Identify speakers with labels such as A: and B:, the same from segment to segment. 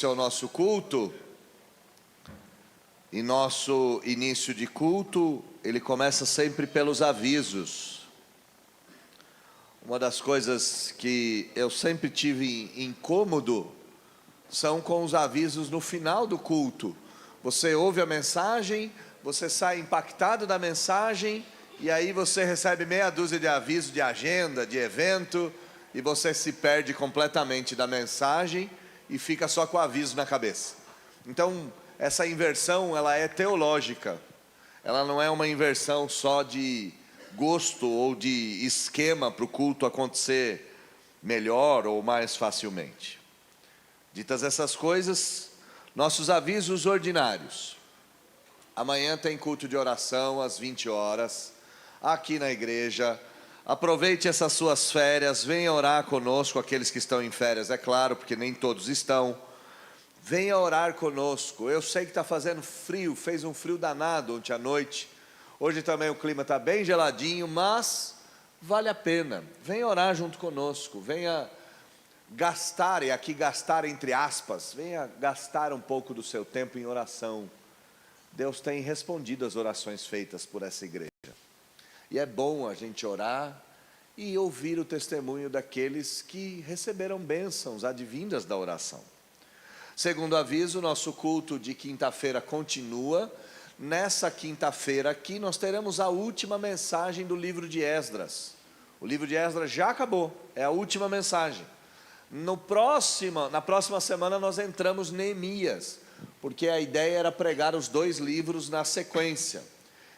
A: Ao nosso culto, e nosso início de culto, ele começa sempre pelos avisos. Uma das coisas que eu sempre tive incômodo são com os avisos no final do culto. Você ouve a mensagem, você sai impactado da mensagem, e aí você recebe meia dúzia de avisos de agenda, de evento, e você se perde completamente da mensagem e fica só com o aviso na cabeça. Então, essa inversão, ela é teológica. Ela não é uma inversão só de gosto ou de esquema para o culto acontecer melhor ou mais facilmente. Ditas essas coisas, nossos avisos ordinários. Amanhã tem culto de oração às 20 horas, aqui na igreja. Aproveite essas suas férias, venha orar conosco, aqueles que estão em férias, é claro, porque nem todos estão. Venha orar conosco. Eu sei que está fazendo frio, fez um frio danado ontem à noite. Hoje também o clima está bem geladinho, mas vale a pena. Venha orar junto conosco, venha gastar, e aqui gastar entre aspas, venha gastar um pouco do seu tempo em oração. Deus tem respondido as orações feitas por essa igreja. E é bom a gente orar e ouvir o testemunho daqueles que receberam bênçãos advindas da oração. Segundo aviso, nosso culto de quinta-feira continua. Nessa quinta-feira aqui nós teremos a última mensagem do livro de Esdras. O livro de Esdras já acabou, é a última mensagem. Na próxima semana nós entramos Neemias, porque a ideia era pregar os dois livros na sequência.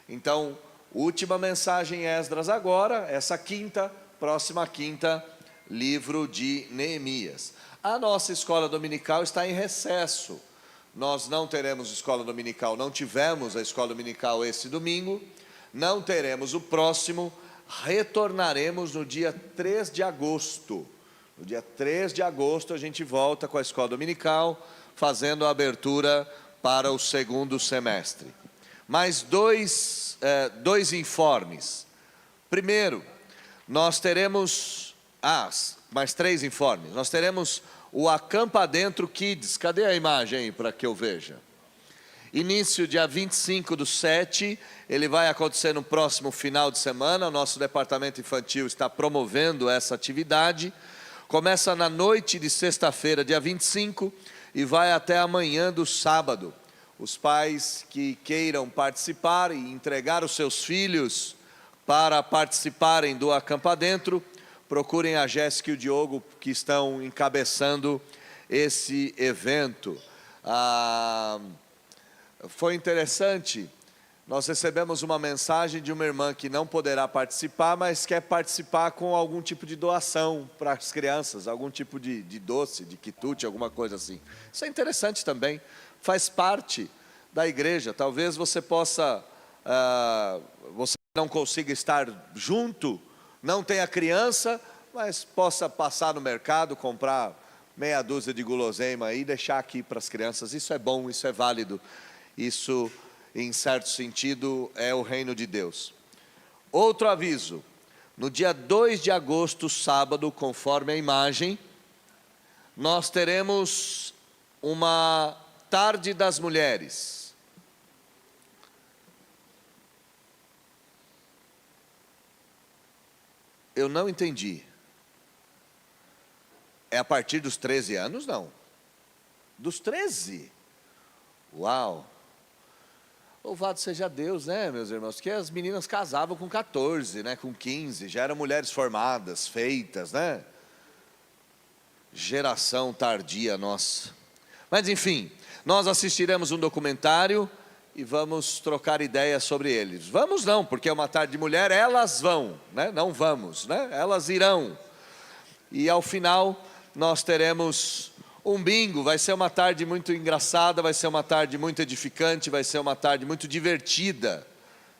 A: Então, última mensagem Esdras agora, essa quinta, próxima quinta, livro de Neemias. A nossa escola dominical está em recesso. Nós não teremos escola dominical, não tivemos a escola dominical esse domingo, não teremos o próximo, retornaremos no dia 3 de agosto. No dia 3 de agosto a gente volta com a escola dominical, fazendo a abertura para o segundo semestre. Mais dois informes. Primeiro, nós teremos, mais 3 informes. Nós teremos o Acampa Dentro Kids. Cadê a imagem aí para que eu veja? Início dia 25/7, ele vai acontecer no próximo final de semana. O nosso departamento infantil está promovendo essa atividade. Começa na noite de sexta-feira, dia 25, e vai até amanhã do sábado. Os pais que queiram participar e entregar os seus filhos para participarem do Acampa Dentro, procurem a Jéssica e o Diogo, que estão encabeçando esse evento. Foi interessante, nós recebemos uma mensagem de uma irmã que não poderá participar, mas quer participar com algum tipo de doação para as crianças, algum tipo de doce, de quitute, alguma coisa assim. Isso é interessante também. Faz parte da igreja. Talvez você possa, você não consiga estar junto, não tenha criança, mas possa passar no mercado, comprar meia dúzia de guloseima e deixar aqui para as crianças. Isso é bom, isso é válido. Isso, em certo sentido, é o reino de Deus. Outro aviso, no dia 2 de agosto, sábado, conforme a imagem, nós teremos uma Tarde das Mulheres. Eu não entendi. É a partir dos 13 anos? Não. Dos 13? Uau! Louvado seja Deus, né, meus irmãos? Porque as meninas casavam com 14, né, com 15, já eram mulheres formadas, feitas, né? Geração tardia nossa. Mas enfim, nós assistiremos um documentário e vamos trocar ideias sobre eles. Vamos não, porque é uma tarde de mulher, elas vão, né? Não vamos, né? Elas irão. E ao final nós teremos um bingo. Vai ser uma tarde muito engraçada, vai ser uma tarde muito edificante, vai ser uma tarde muito divertida.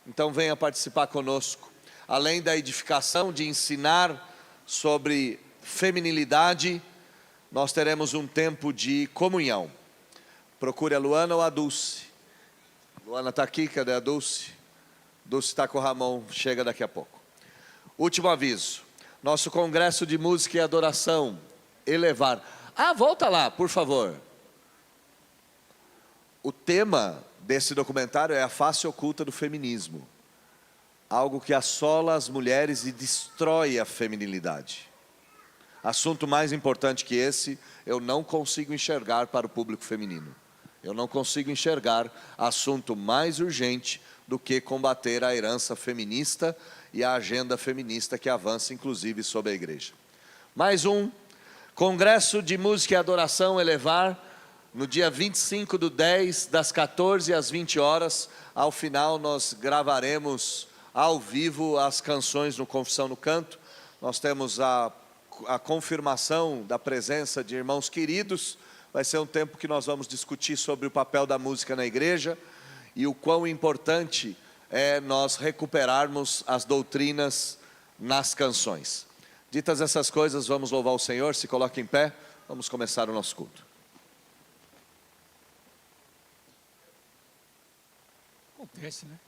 A: Então venha participar conosco. Além da edificação, de ensinar sobre feminilidade, nós teremos um tempo de comunhão. Procure a Luana ou a Dulce. Luana está aqui, cadê a Dulce? Dulce está com o Ramon, chega daqui a pouco. Último aviso, nosso congresso de música e adoração, Elevar. Volta lá, por favor. O tema desse documentário é a face oculta do feminismo. Algo que assola as mulheres e destrói a feminilidade. Assunto mais importante que esse, eu não consigo enxergar para o público feminino. Eu não consigo enxergar assunto mais urgente do que combater a herança feminista e a agenda feminista que avança, inclusive, sobre a igreja. Mais um Congresso de Música e Adoração Elevar, no dia 25/10, das 14 às 20 horas. Ao final, nós gravaremos ao vivo as canções no Confissão no Canto. Nós temos a confirmação da presença de irmãos queridos. Vai ser um tempo que nós vamos discutir sobre o papel da música na igreja e o quão importante é nós recuperarmos as doutrinas nas canções. Ditas essas coisas, vamos louvar o Senhor. Se coloque em pé, vamos começar o nosso culto.
B: Acontece, né?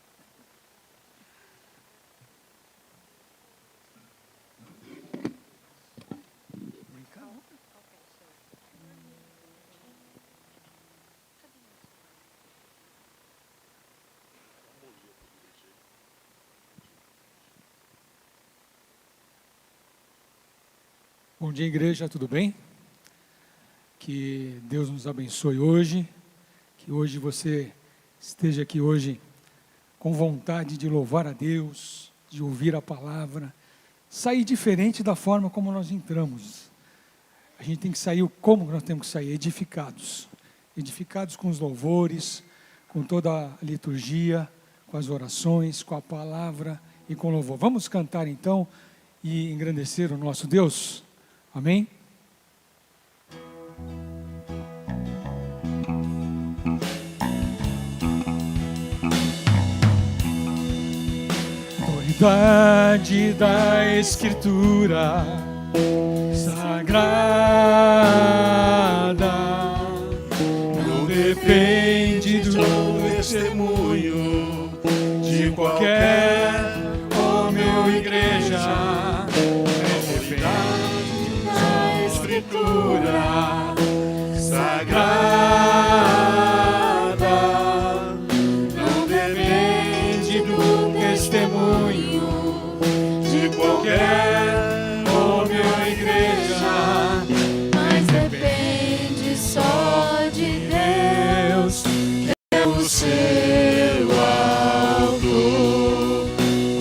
B: Bom dia, igreja, tudo bem? Que Deus nos abençoe hoje, que hoje você esteja aqui hoje com vontade de louvar a Deus, de ouvir a palavra, sair diferente da forma como nós entramos. A gente tem que sair como nós temos que sair, edificados com os louvores, com toda a liturgia, com as orações, com a palavra e com louvor. Vamos cantar então e engrandecer o nosso Deus? Amém? Autoridade da Escritura Sagrada não depende do testemunho de qualquer homem ou igreja. Escritura Sagrada não depende do testemunho de qualquer homem ou igreja, mas depende só de Deus, que é o seu autor.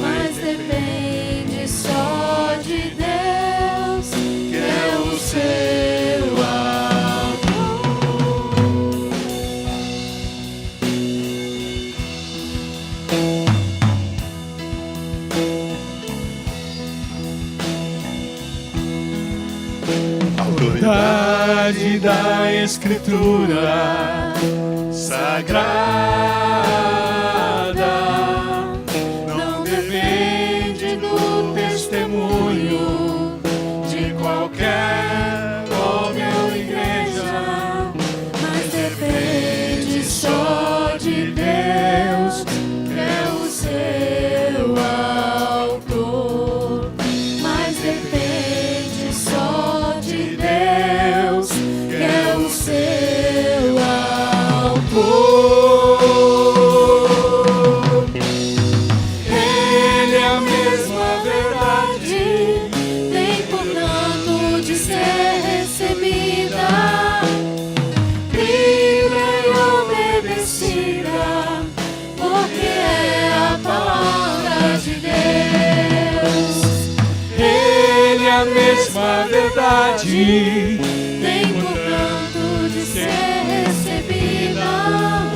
B: Mas depende só de Deus, que é o seu autor. Autoridade da Escritura Sagrada não depende do testemunho de qualquer homem ou igreja, mas depende só de Deus, que é o seu autor. Mas depende só de Deus, que é o seu autor. Ele é a mesma verdade, tem portanto de ser recebida, crida e obedecida, porque é a palavra de Deus. Ele é a mesma verdade, tem portanto de ser recebida,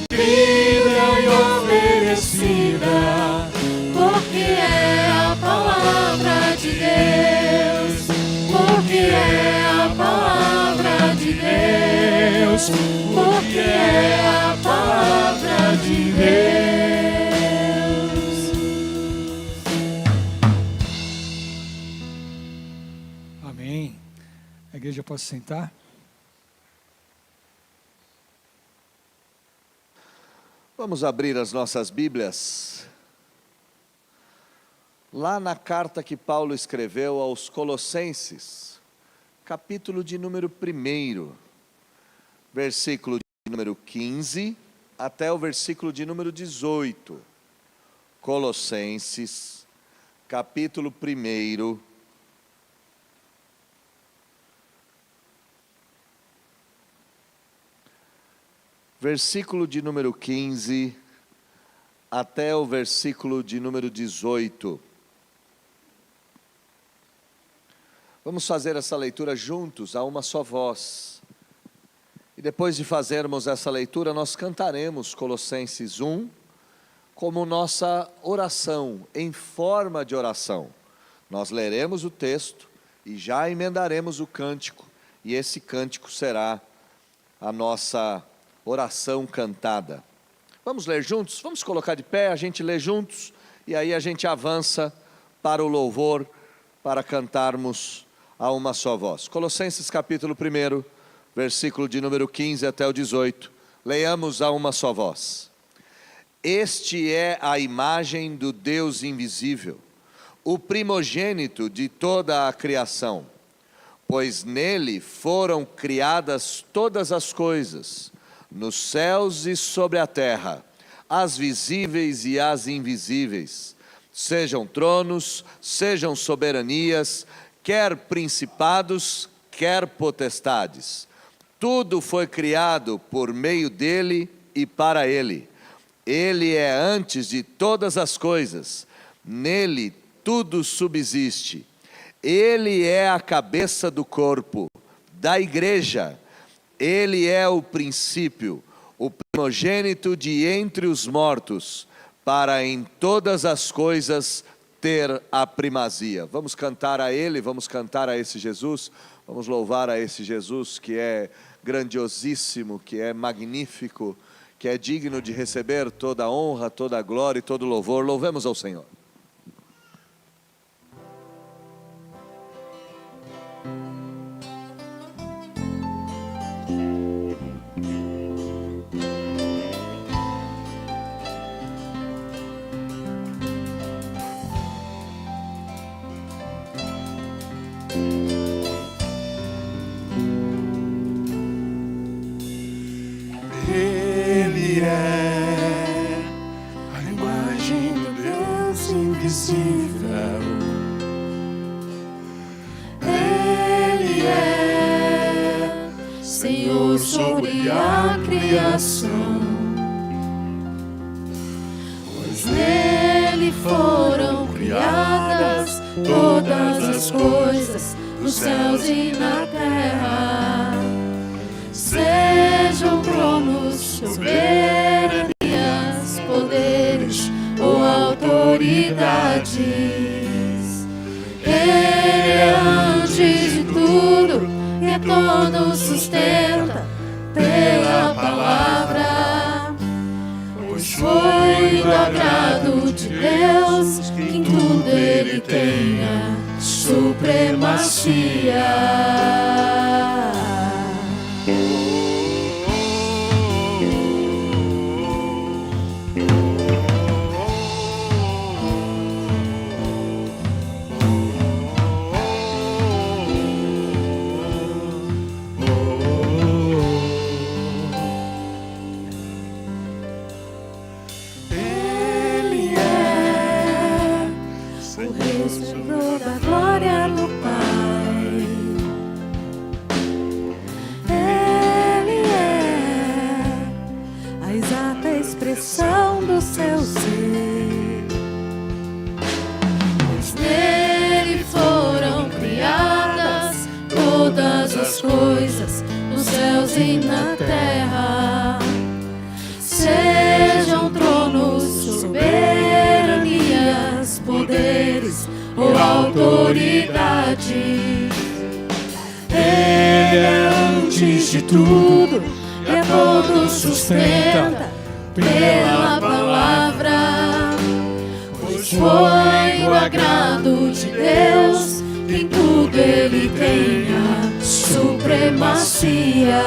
B: crida e obedecida, porque é a palavra de Deus, porque é a palavra de Deus, porque é a palavra de Deus. Amém. A igreja pode sentar?
A: Vamos abrir as nossas Bíblias lá na carta que Paulo escreveu aos Colossenses, capítulo de número 1, versículo de número 15 até o versículo de número 18. Colossenses, capítulo 1, versículo de número 15 até o versículo de número 18. Vamos fazer essa leitura juntos, a uma só voz. E depois de fazermos essa leitura, nós cantaremos Colossenses 1 como nossa oração, em forma de oração. Nós leremos o texto e já emendaremos o cântico, e esse cântico será a nossa oração cantada. Vamos ler juntos? Vamos colocar de pé, a gente lê juntos, e aí a gente avança para o louvor, para cantarmos a uma só voz. Colossenses capítulo 1, versículo de número 15 até o 18. Leiamos a uma só voz. Este é a imagem do Deus invisível, o primogênito de toda a criação, pois nele foram criadas todas as coisas, nos céus e sobre a terra, as visíveis e as invisíveis, sejam tronos, sejam soberanias, quer principados, quer potestades. Tudo foi criado por meio dele e para ele. Ele é antes de todas as coisas, nele tudo subsiste. Ele é a cabeça do corpo, da igreja. Ele é o princípio, o primogênito de entre os mortos, para em todas as coisas ter a primazia. Vamos cantar a Ele, vamos cantar a esse Jesus, vamos louvar a esse Jesus que é grandiosíssimo, que é magnífico, que é digno de receber toda a honra, toda a glória e todo o louvor. Louvemos ao Senhor.
C: Ele é a imagem do Deus invisível. Ele é Senhor sobre a criação, pois nele foram criadas todas as coisas, nos céus e na terra. Sejam tronos, soberanias, poderes ou autoridades. Ele é antes de tudo e a todos sustenta pela palavra. Pois foi do agrado de Deus que em tudo ele tenha supremacia. Ele é o resplendor da glória do Pai. Ele é a exata expressão do seu ser, pois nele foram criadas todas as coisas, nos céus e na terra. Sejam tronos, soberanias, poderes ou autoridades. Ele é antes de tudo e a todos sustenta pela palavra. Pois foi o agrado de Deus que em tudo ele tenha supremacia.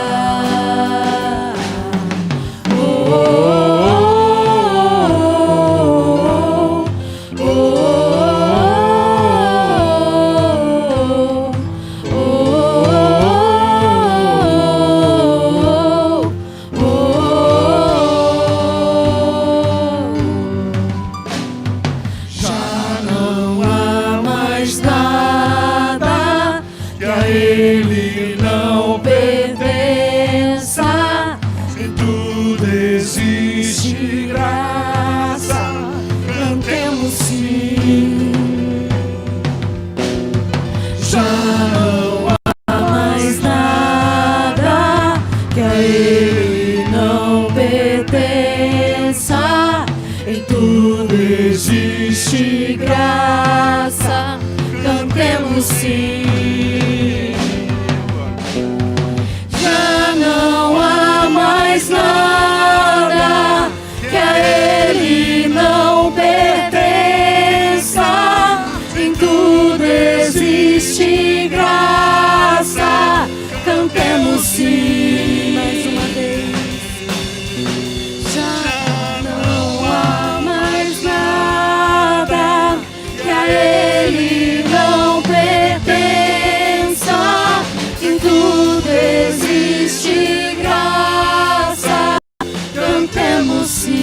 C: que a Ele não pertença. Em tudo existe graça, cantemos sim. Já não há mais nada que a Ele não pertença. Em tudo existe graça, cantemos sim. Mais uma vez. Já não há mais nada que a Ele não pertença. Em tudo existe graça, cantemos sim.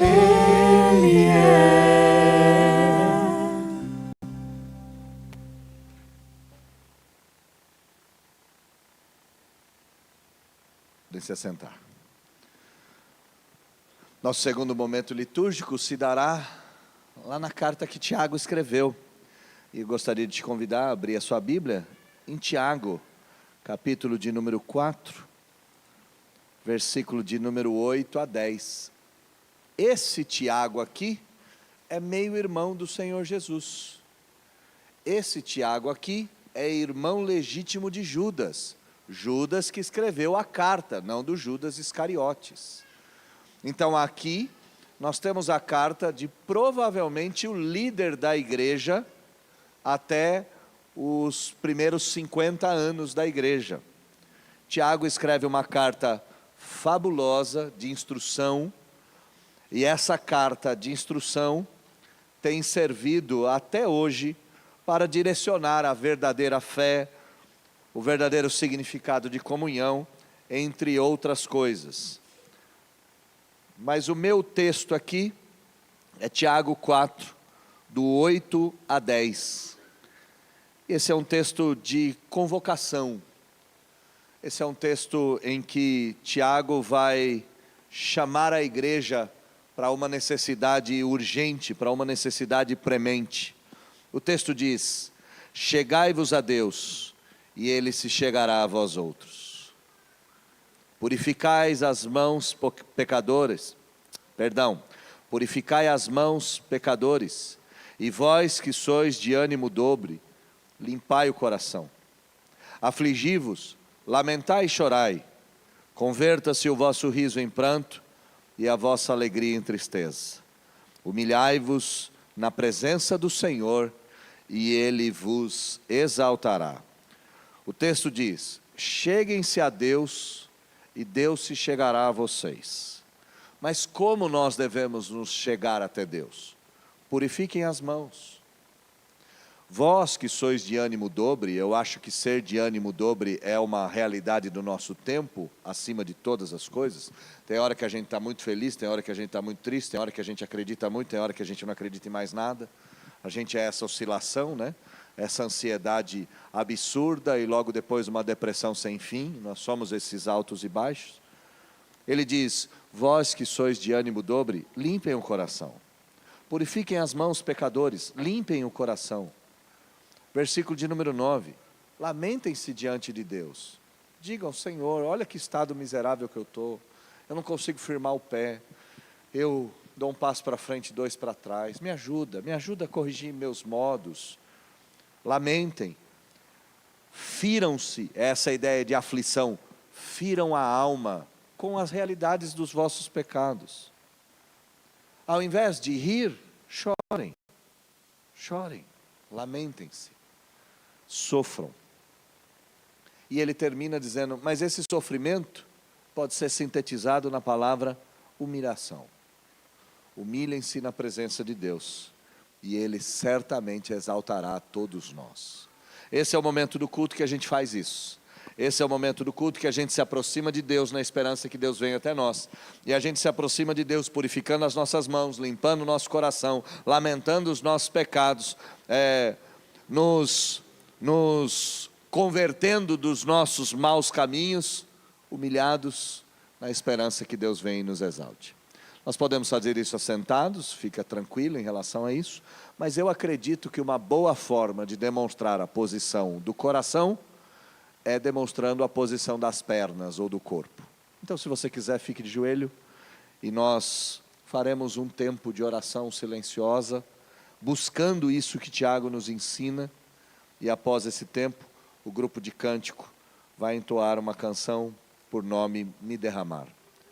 C: Ele é.
A: Podem se assentar. Nosso segundo momento litúrgico se dará lá na carta que Tiago escreveu. E gostaria de te convidar a abrir a sua Bíblia em Tiago, capítulo de número 4, versículo de número 8 a 10. Esse Tiago aqui é meio irmão do Senhor Jesus. Esse Tiago aqui é irmão legítimo de Judas. Judas que escreveu a carta, não do Judas Iscariotes. Então aqui nós temos a carta de provavelmente o líder da igreja até os primeiros 50 anos da igreja. Tiago escreve uma carta fabulosa de instrução, e essa carta de instrução tem servido até hoje para direcionar a verdadeira fé, o verdadeiro significado de comunhão, entre outras coisas. Mas o meu texto aqui é Tiago 4, do 8 a 10. Esse é um texto de convocação. Esse é um texto em que Tiago vai chamar a igreja para uma necessidade urgente, para uma necessidade premente. O texto diz: chegai-vos a Deus, e Ele se chegará a vós outros. Purificai as mãos pecadores, purificai as mãos pecadores, e vós que sois de ânimo dobre, limpai o coração. Afligi-vos, lamentai e chorai, converta-se o vosso riso em pranto, e a vossa alegria em tristeza. Humilhai-vos na presença do Senhor, e Ele vos exaltará. O texto diz: cheguem-se a Deus, e Deus se chegará a vocês. Mas como nós devemos nos chegar até Deus? Purifiquem as mãos. Vós que sois de ânimo dobre, eu acho que ser de ânimo dobre é uma realidade do nosso tempo, acima de todas as coisas. Tem hora que a gente está muito feliz, tem hora que a gente está muito triste, tem hora que a gente acredita muito, tem hora que a gente não acredita em mais nada. A gente é essa oscilação, né? Essa ansiedade absurda e logo depois uma depressão sem fim. Nós somos esses altos e baixos. Ele diz: vós que sois de ânimo dobre, limpem o coração. Purifiquem as mãos pecadores, limpem o coração. Versículo de número 9, lamentem-se diante de Deus, digam: Senhor, olha que estado miserável que eu estou, eu não consigo firmar o pé, eu dou um passo para frente, dois para trás, me ajuda a corrigir meus modos. Lamentem, firam-se, essa ideia de aflição, firam a alma com as realidades dos vossos pecados. Ao invés de rir, chorem, lamentem-se, sofram. E ele termina dizendo: mas esse sofrimento pode ser sintetizado na palavra humilhação. Humilhem-se na presença de Deus, e Ele certamente exaltará a todos nós. Esse é o momento do culto que a gente faz isso. Esse é o momento do culto que a gente se aproxima de Deus na esperança que Deus venha até nós. E a gente se aproxima de Deus purificando as nossas mãos, limpando o nosso coração, lamentando os nossos pecados, nos convertendo dos nossos maus caminhos, humilhados na esperança que Deus venha e nos exalte. Nós podemos fazer isso assentados, fica tranquilo em relação a isso, mas eu acredito que uma boa forma de demonstrar a posição do coração é demonstrando a posição das pernas ou do corpo. Então, se você quiser, fique de joelho e nós faremos um tempo de oração silenciosa, buscando isso que Tiago nos ensina, e após esse tempo, o grupo de cântico vai entoar uma canção por nome Me Derramar.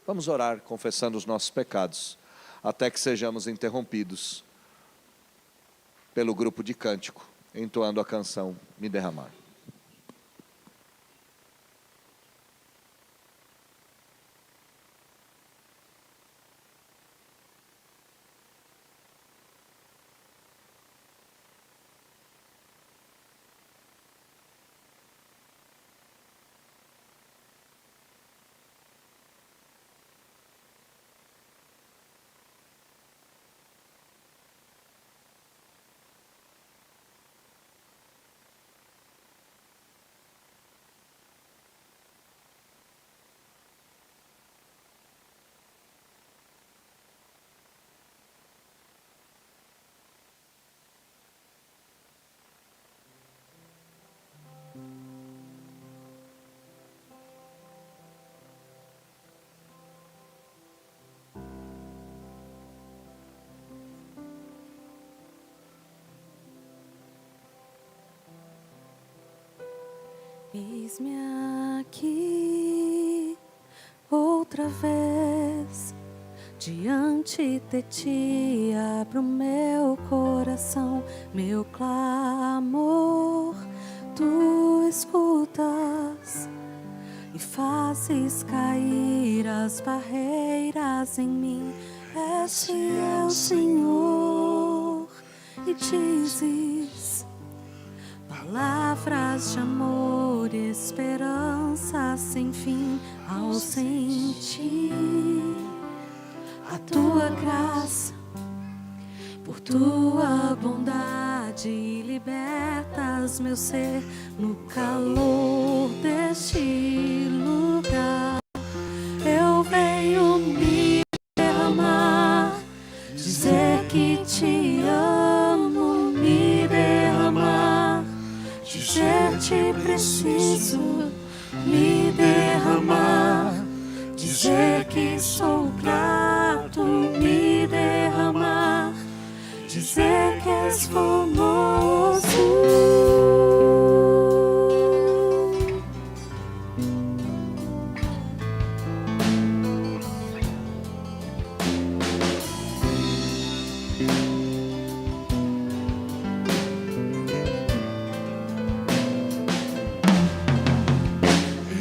A: Vamos orar confessando os nossos pecados, até que sejamos interrompidos pelo grupo de cântico, entoando a canção Me Derramar.
C: Eis-me aqui outra vez, diante de ti abro meu coração, meu clamor tu escutas e fazes cair as barreiras em mim. Este é o Senhor e dizes palavras de amor, esperança sem fim ao sentir a tua graça. Por tua bondade libertas meu ser no calor deste lugar. Eu venho me derramar, dizer que te amo, me derramar, dizer te preciso, me derramar, dizer que sou grato, me derramar, dizer que és formoso.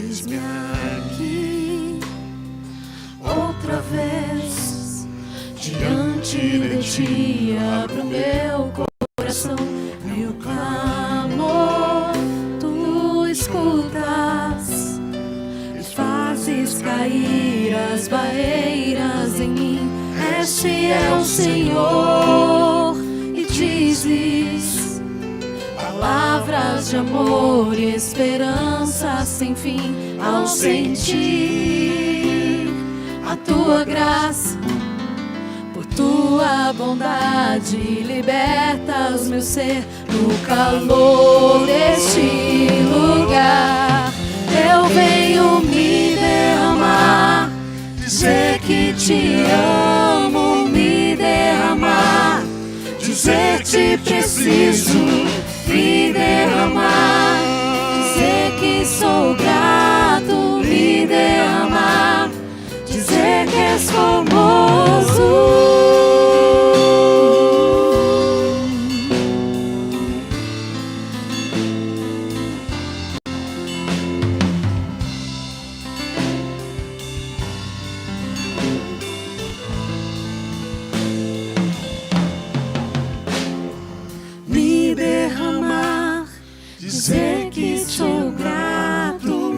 C: Eis-me aqui outra vez, diante de ti abro meu coração, meu clamor tu escutas e fazes cair as barreiras em mim. Este é o Senhor e dizes palavras de amor e esperança sem fim ao sentir a tua graça. Por tua bondade libertas meu ser no calor deste lugar. Eu venho me derramar, dizer que te amo, me derramar, dizer te preciso, me derramar, dizer que sou grato, me derramar, dizer que és formoso. Me derramar, dizer que sou grato,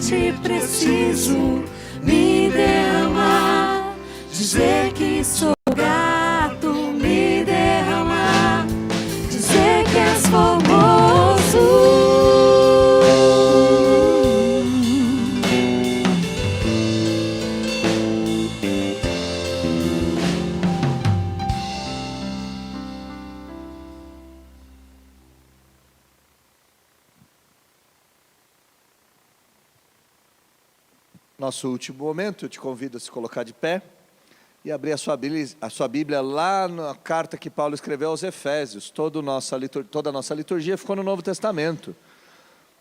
C: realmente preciso me derramar, dizer que sou grato, me derramar, dizer que és formoso.
A: Nosso último momento, eu te convido a se colocar de pé e abrir a sua Bíblia lá na carta que Paulo escreveu aos Efésios. Toda a nossa liturgia ficou no Novo Testamento.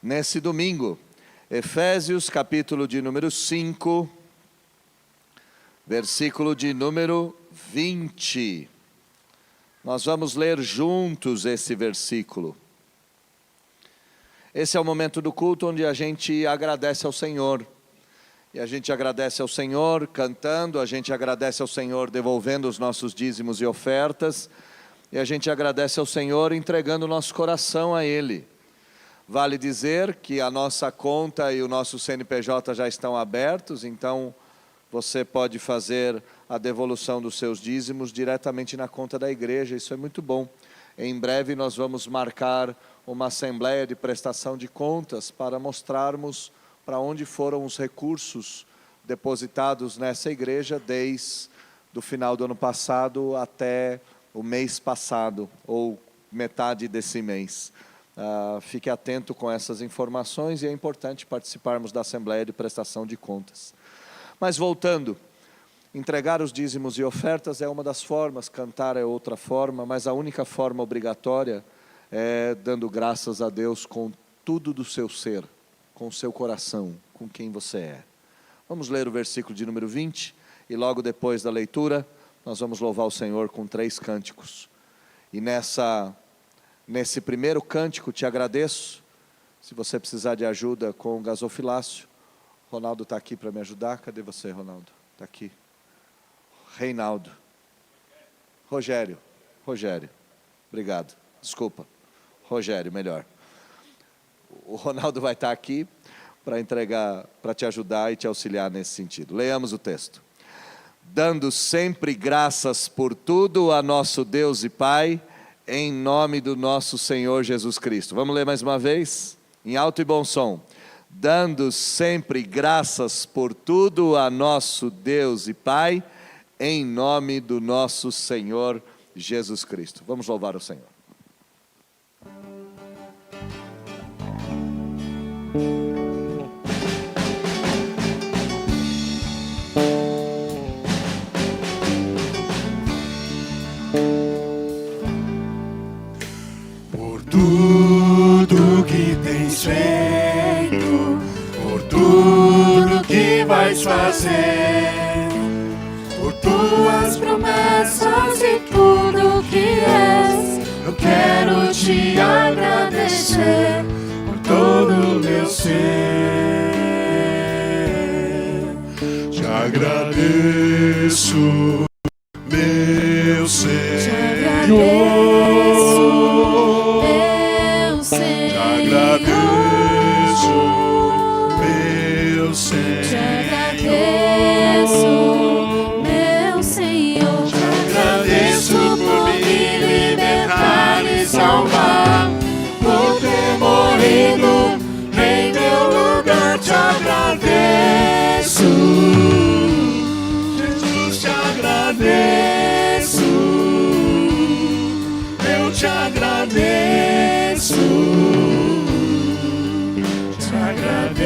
A: Nesse domingo, Efésios, capítulo de número 5, versículo de número 20. Nós vamos ler juntos esse versículo. Esse é o momento do culto onde a gente agradece ao Senhor. E a gente agradece ao Senhor cantando, a gente agradece ao Senhor devolvendo os nossos dízimos e ofertas, e a gente agradece ao Senhor entregando o nosso coração a Ele. Vale dizer que a nossa conta e o nosso CNPJ já estão abertos, então você pode fazer a devolução dos seus dízimos diretamente na conta da igreja, isso é muito bom. Em breve nós vamos marcar uma assembleia de prestação de contas para mostrarmos para onde foram os recursos depositados nessa igreja desde o final do ano passado até o mês passado, ou metade desse mês. Fique atento com essas informações e é importante participarmos da Assembleia de Prestação de Contas. Mas voltando, entregar os dízimos e ofertas é uma das formas, cantar é outra forma, mas a única forma obrigatória é dando graças a Deus com tudo do seu ser, com o seu coração, com quem você é. Vamos ler o versículo de número 20, e logo depois da leitura, nós vamos louvar o Senhor com 3 cânticos. E nesse primeiro cântico, te agradeço. Se você precisar de ajuda com o gasofilácio, Ronaldo está aqui para me ajudar. Cadê você, Ronaldo? Está aqui. Reinaldo. Rogério. Obrigado. Desculpa. Rogério, melhor. O Ronaldo vai estar aqui para entregar, para te ajudar e te auxiliar nesse sentido. Leiamos o texto. Dando sempre graças por tudo a nosso Deus e Pai, em nome do nosso Senhor Jesus Cristo. Vamos ler mais uma vez? Em alto e bom som. Dando sempre graças por tudo a nosso Deus e Pai, em nome do nosso Senhor Jesus Cristo. Vamos louvar o Senhor.
D: Por tudo que tens feito, por tudo que vais fazer, por tuas promessas e tudo que és, eu quero te agradecer por todo o meu ser. Te agradeço, meu Senhor.
C: Te agradeço, meu Senhor.
D: Te agradeço, meu Senhor.
C: Te agradeço, meu Senhor.
D: Te agradeço por me libertar e salvar, por ter morrido em meu lugar. Te agradeço, Jesus, te agradeço, eu te agradeço, te agradeço.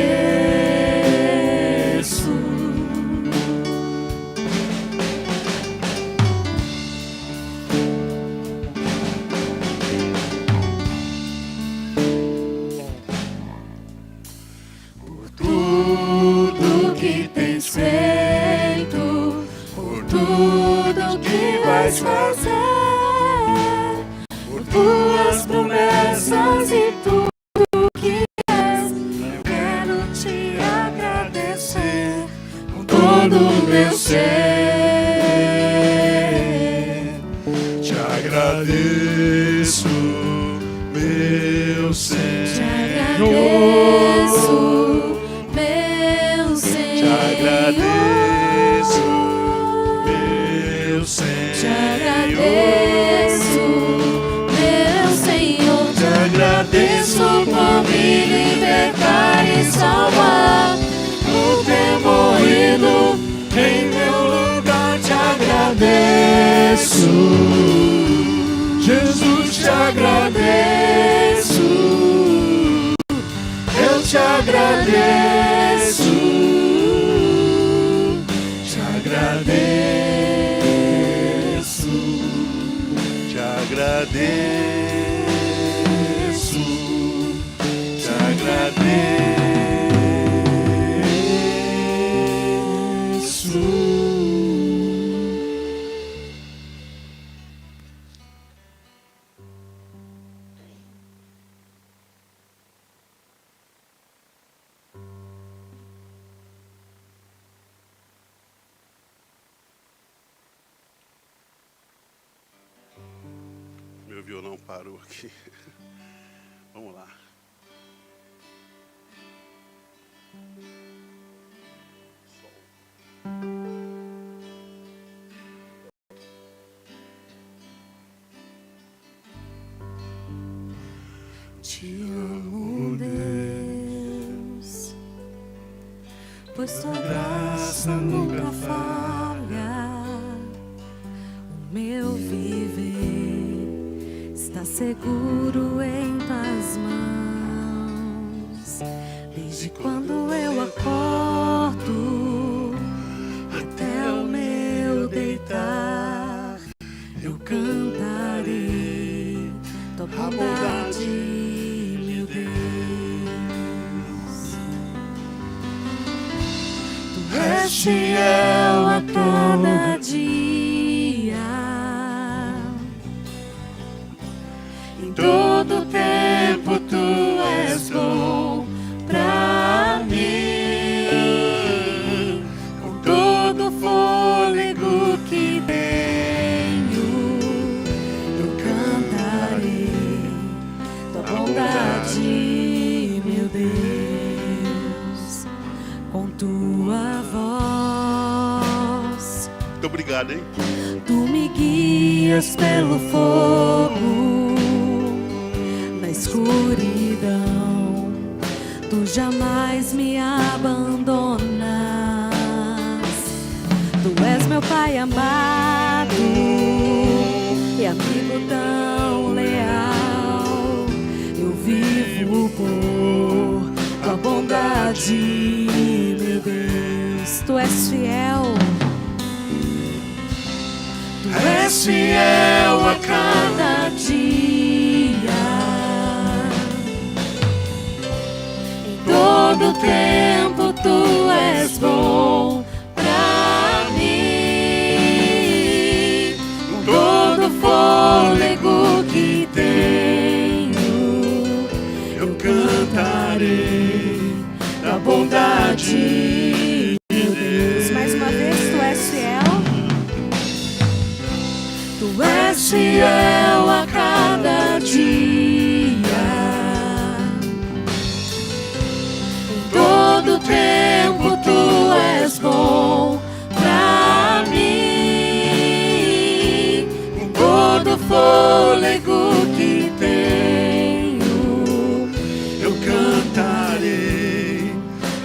D: Por tudo que tens feito, por tudo que vais fazer, por tuas promessas e tudo que és, eu quero te agradecer com todo o meu ser. Te agradeço, meu
C: Te
D: Senhor.
C: agradeço, meu
D: Jesus, te agradeço. Eu te agradeço. Te agradeço. Te agradeço. Te agradeço.
E: Meu violão parou aqui. Vamos lá.
C: Te amo, Deus, pois tua graça nunca falha. O meu viver está seguro em tuas mãos. Desde quando eu acordo até o meu deitar, eu cantarei tua bondade, meu Deus. Tu és fiel a cada dia, em todo tempo tu és bom pra mim. Com todo o fôlego que tenho, eu cantarei tua bondade, meu Deus. Com tua voz,
E: Muito obrigado, hein?
C: tu me guias pelo fogo, na escuridão, tu jamais me abandonas. Tu és meu Pai amado e amigo tão leal. Eu vivo por tua bondade, meu Deus. Tu és fiel. Tu és fiel a cada dia, em todo tempo tu és bom pra mim. Com todo fôlego que tenho, eu cantarei da bondade, meu Deus. Mais uma vez, tu és fiel. Tu és fiel a cada dia, em todo tempo tu és bom pra mim. Com todo fôlego que tenho, eu cantarei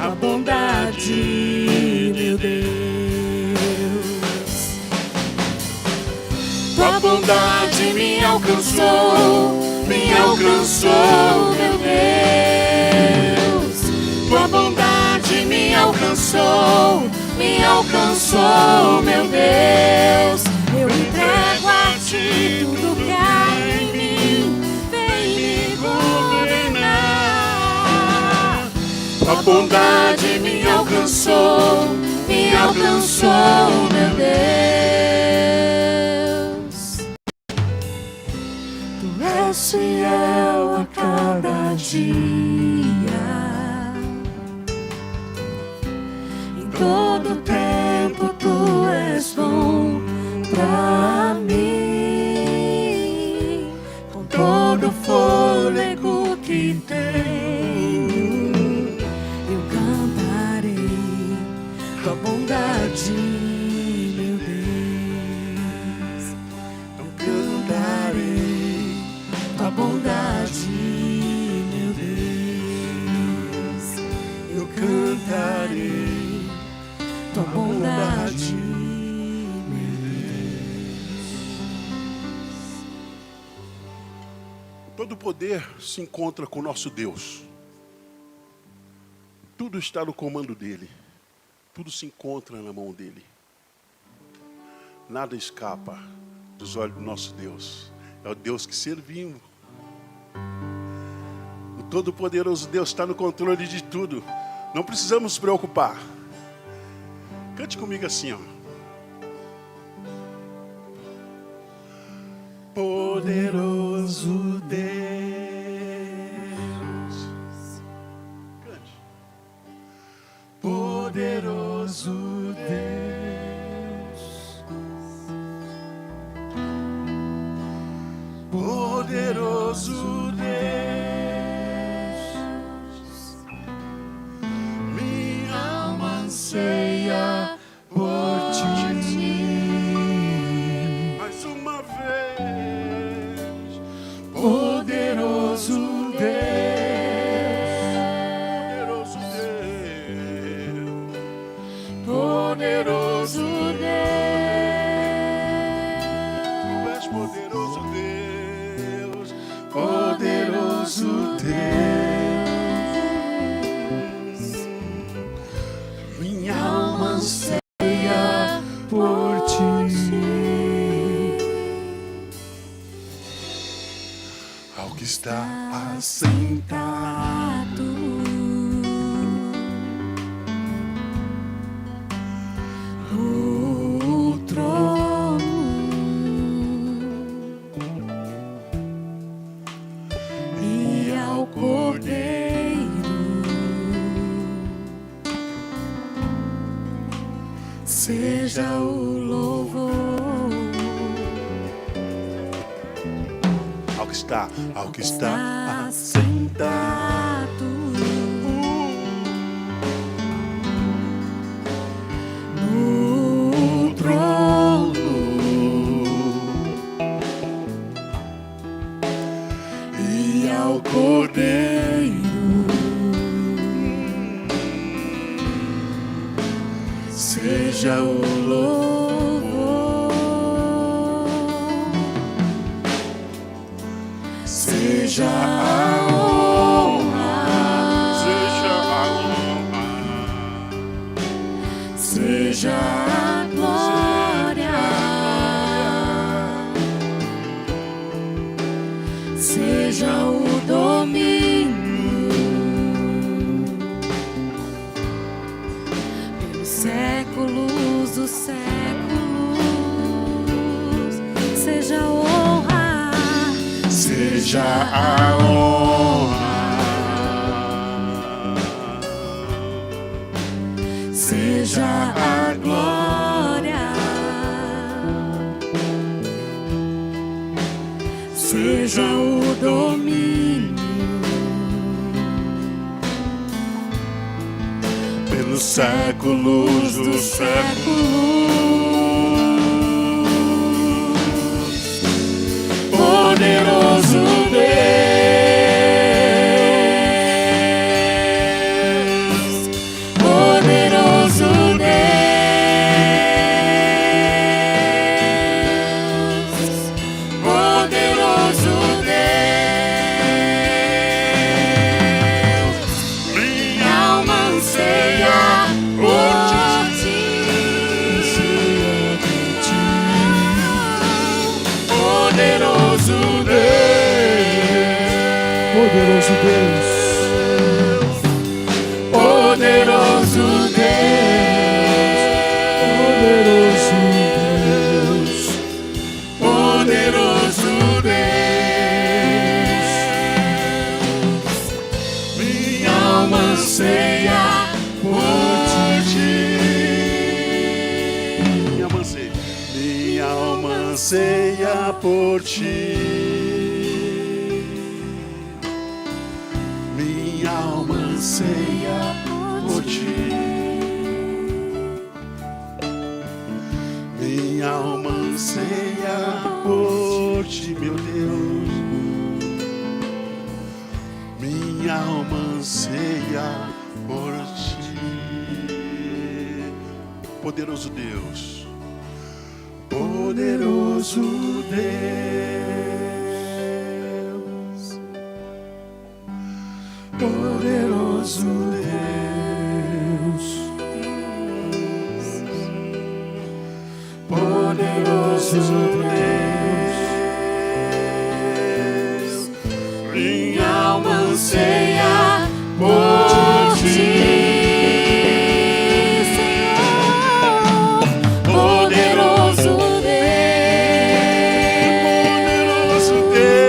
C: a bondade, meu Deus. Tua bondade me alcançou, meu Deus. Tua bondade me alcançou, meu Deus. Eu entrego a ti tudo que há em mim, vem me governar. Tua bondade me alcançou, meu Deus. Tu és fiel a cada dia, em todo tempo tu és bom pra mim. Com todo fôlego que tenho, eu cantarei tua bondade, meu Deus. Eu cantarei tua bondade, meu Deus.
E: Todo poder se encontra com o nosso Deus. Tudo está no comando dele. Tudo se encontra na mão dele. Nada escapa dos olhos do nosso Deus. É o Deus que servimos. O Todo-Poderoso Deus está no controle de tudo. Não precisamos nos preocupar. Cante comigo assim, ó. Poderoso Deus. Cante. Poderoso Deus. Poderoso Deus. Minha alma anseia por ti. Mais uma vez. Poderoso Deus. Poderoso Deus.
C: Poderoso Deus.
E: Tu és poderoso Deus. Poderoso Deus. Minha alma anseia por ti. Ao que está assentado
C: No trono e ao Cordeiro seja o louvor.
E: ao que está assentado
C: No trono
E: e ao Cordeiro
C: seja o louvor, seja a honra, seja a glória, seja o domínio pelos séculos dos séculos, seja a honra,
E: seja a honra,
C: seja a glória, seja o domínio
E: pelos séculos dos séculos.
C: Poderoso Deus, poderoso Deus, poderoso Deus, minha alma anseia por ti, poderoso Deus,
B: Poderoso Deus,
C: poderoso Deus,
B: poderoso Deus,
C: poderoso Deus, minha alma anseia por ti.
E: Minha alma anseia por ti. Minha alma anseia por ti. Minha alma anseia por ti, meu Deus. Minha alma anseia por ti. Poderoso Deus. Poderoso Deus.
C: Poderoso Deus, poderoso Deus, minha alma anseia por ti, Senhor. Poderoso Deus, poderoso Deus,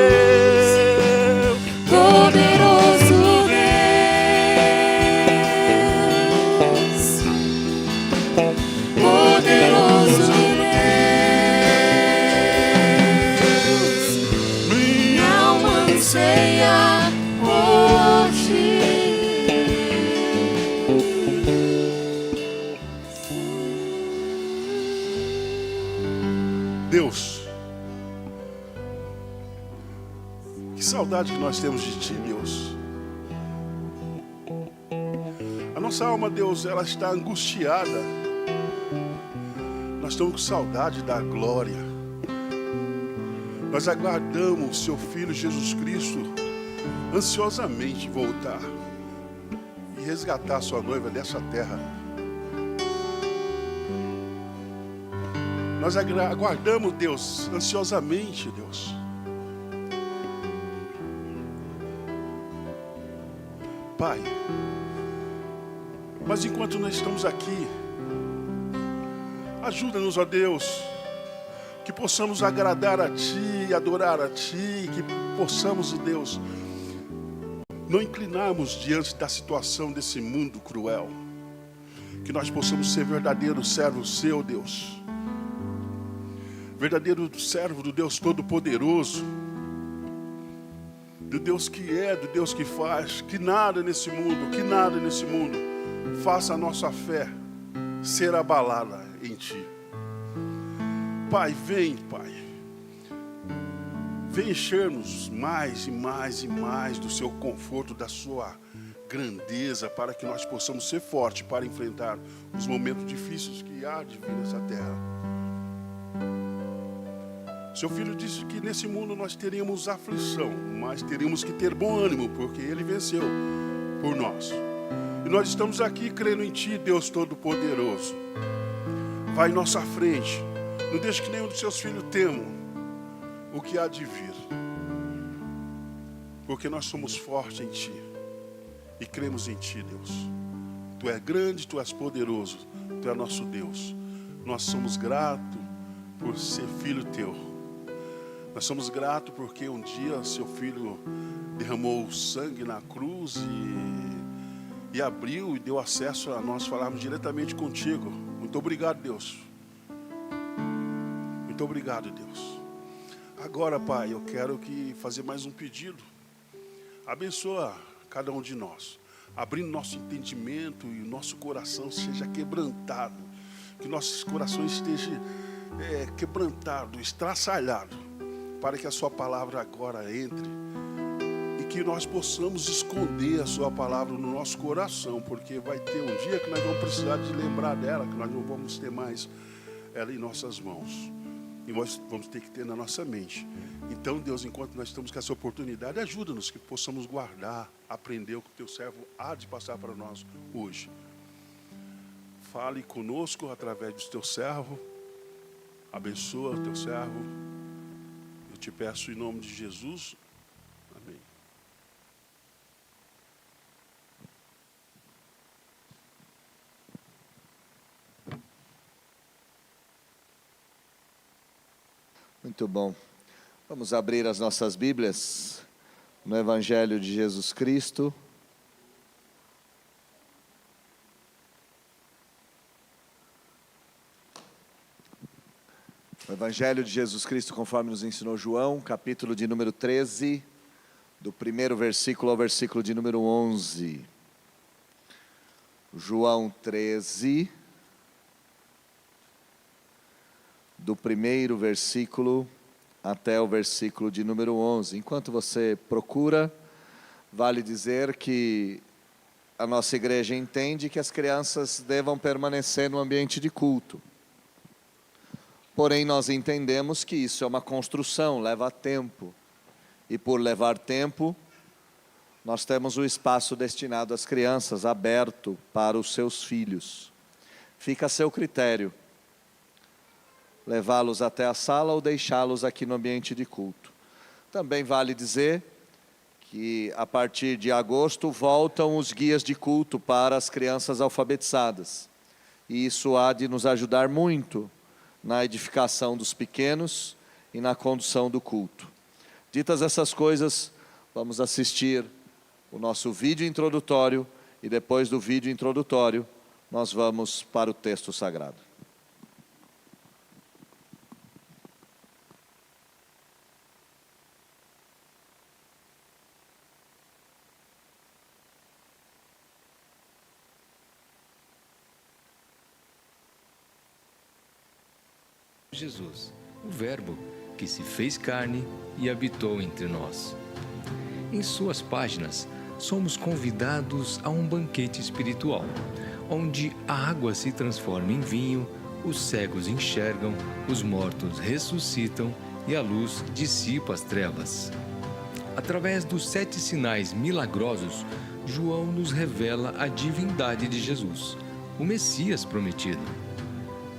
C: poderoso Deus, minha alma anseia por ti.
E: Deus, que saudade que nós temos de Ti, Deus. A nossa alma, Deus, ela está angustiada. Nós estamos com saudade da glória. Nós aguardamos Seu Filho Jesus Cristo ansiosamente voltar e resgatar Sua noiva dessa terra. Nós aguardamos, Deus, ansiosamente, Deus. Pai, mas enquanto nós estamos aqui, ajuda-nos, ó Deus, que possamos agradar a Ti, adorar a Ti, que possamos, ó Deus, não inclinarmos diante da situação desse mundo cruel, que nós possamos ser verdadeiros servos Seu, Deus, verdadeiro servo do Deus Todo-Poderoso, do Deus que é, do Deus que faz, que nada nesse mundo faça a nossa fé ser abalada em Ti. Pai, vem, Pai, vem encher-nos mais e mais e mais do Seu conforto, da Sua grandeza, para que nós possamos ser fortes para enfrentar os momentos difíceis que há de vir nessa terra. Seu Filho disse que nesse mundo nós teríamos aflição, mas teríamos que ter bom ânimo, porque Ele venceu por nós. E nós estamos aqui crendo em Ti, Deus Todo-Poderoso. Vai em nossa frente, não deixe que nenhum dos Seus filhos temam o que há de vir, porque nós somos fortes em Ti e cremos em Ti, Deus. Tu és grande, Tu és poderoso, Tu és nosso Deus. Nós somos gratos por ser filho Teu. Nós somos gratos porque um dia Seu Filho derramou sangue na cruz e abriu e deu acesso a nós falarmos diretamente contigo. Muito obrigado, Deus. Muito obrigado, Deus. Agora, Pai, eu quero fazer mais um pedido. Abençoa cada um de nós, abrindo nosso entendimento e o nosso coração seja quebrantado, que nossos corações estejam quebrantados, estraçalhados, para que a Sua palavra agora entre e que nós possamos esconder a Sua palavra no nosso coração, porque vai ter um dia que nós vamos precisar de lembrar dela, que nós não vamos ter mais ela em nossas mãos e nós vamos ter que ter na nossa mente. Então, Deus, enquanto nós estamos com essa oportunidade, ajuda-nos que possamos guardar, aprender o que o Teu servo há de passar para nós hoje. Fale conosco através do Teu servo, abençoa o Teu servo. Eu te peço em nome de Jesus. Amém.
A: Muito bom. Vamos abrir as nossas Bíblias no Evangelho de Jesus Cristo. O Evangelho de Jesus Cristo, conforme nos ensinou João, capítulo de número 13, do primeiro versículo ao versículo de número 11. João 13, do primeiro versículo até o versículo de número 11. Enquanto você procura, vale dizer que a nossa igreja entende que as crianças devam permanecer no ambiente de culto. Porém, nós entendemos que isso é uma construção, leva tempo. E por levar tempo, nós temos o espaço destinado às crianças aberto para os seus filhos. Fica a seu critério levá-los até a sala ou deixá-los aqui no ambiente de culto. Também vale dizer que a partir de agosto voltam os guias de culto para as crianças alfabetizadas. E isso há de nos ajudar muito na edificação dos pequenos e na condução do culto. Ditas essas coisas, vamos assistir o nosso vídeo introdutório e depois do vídeo introdutório nós vamos para o texto sagrado.
F: Jesus, o Verbo que se fez carne e habitou entre nós. Em suas páginas, somos convidados a um banquete espiritual, onde a água se transforma em vinho, os cegos enxergam, os mortos ressuscitam e a luz dissipa as trevas. Através dos 7 sinais milagrosos, João nos revela a divindade de Jesus, o Messias prometido.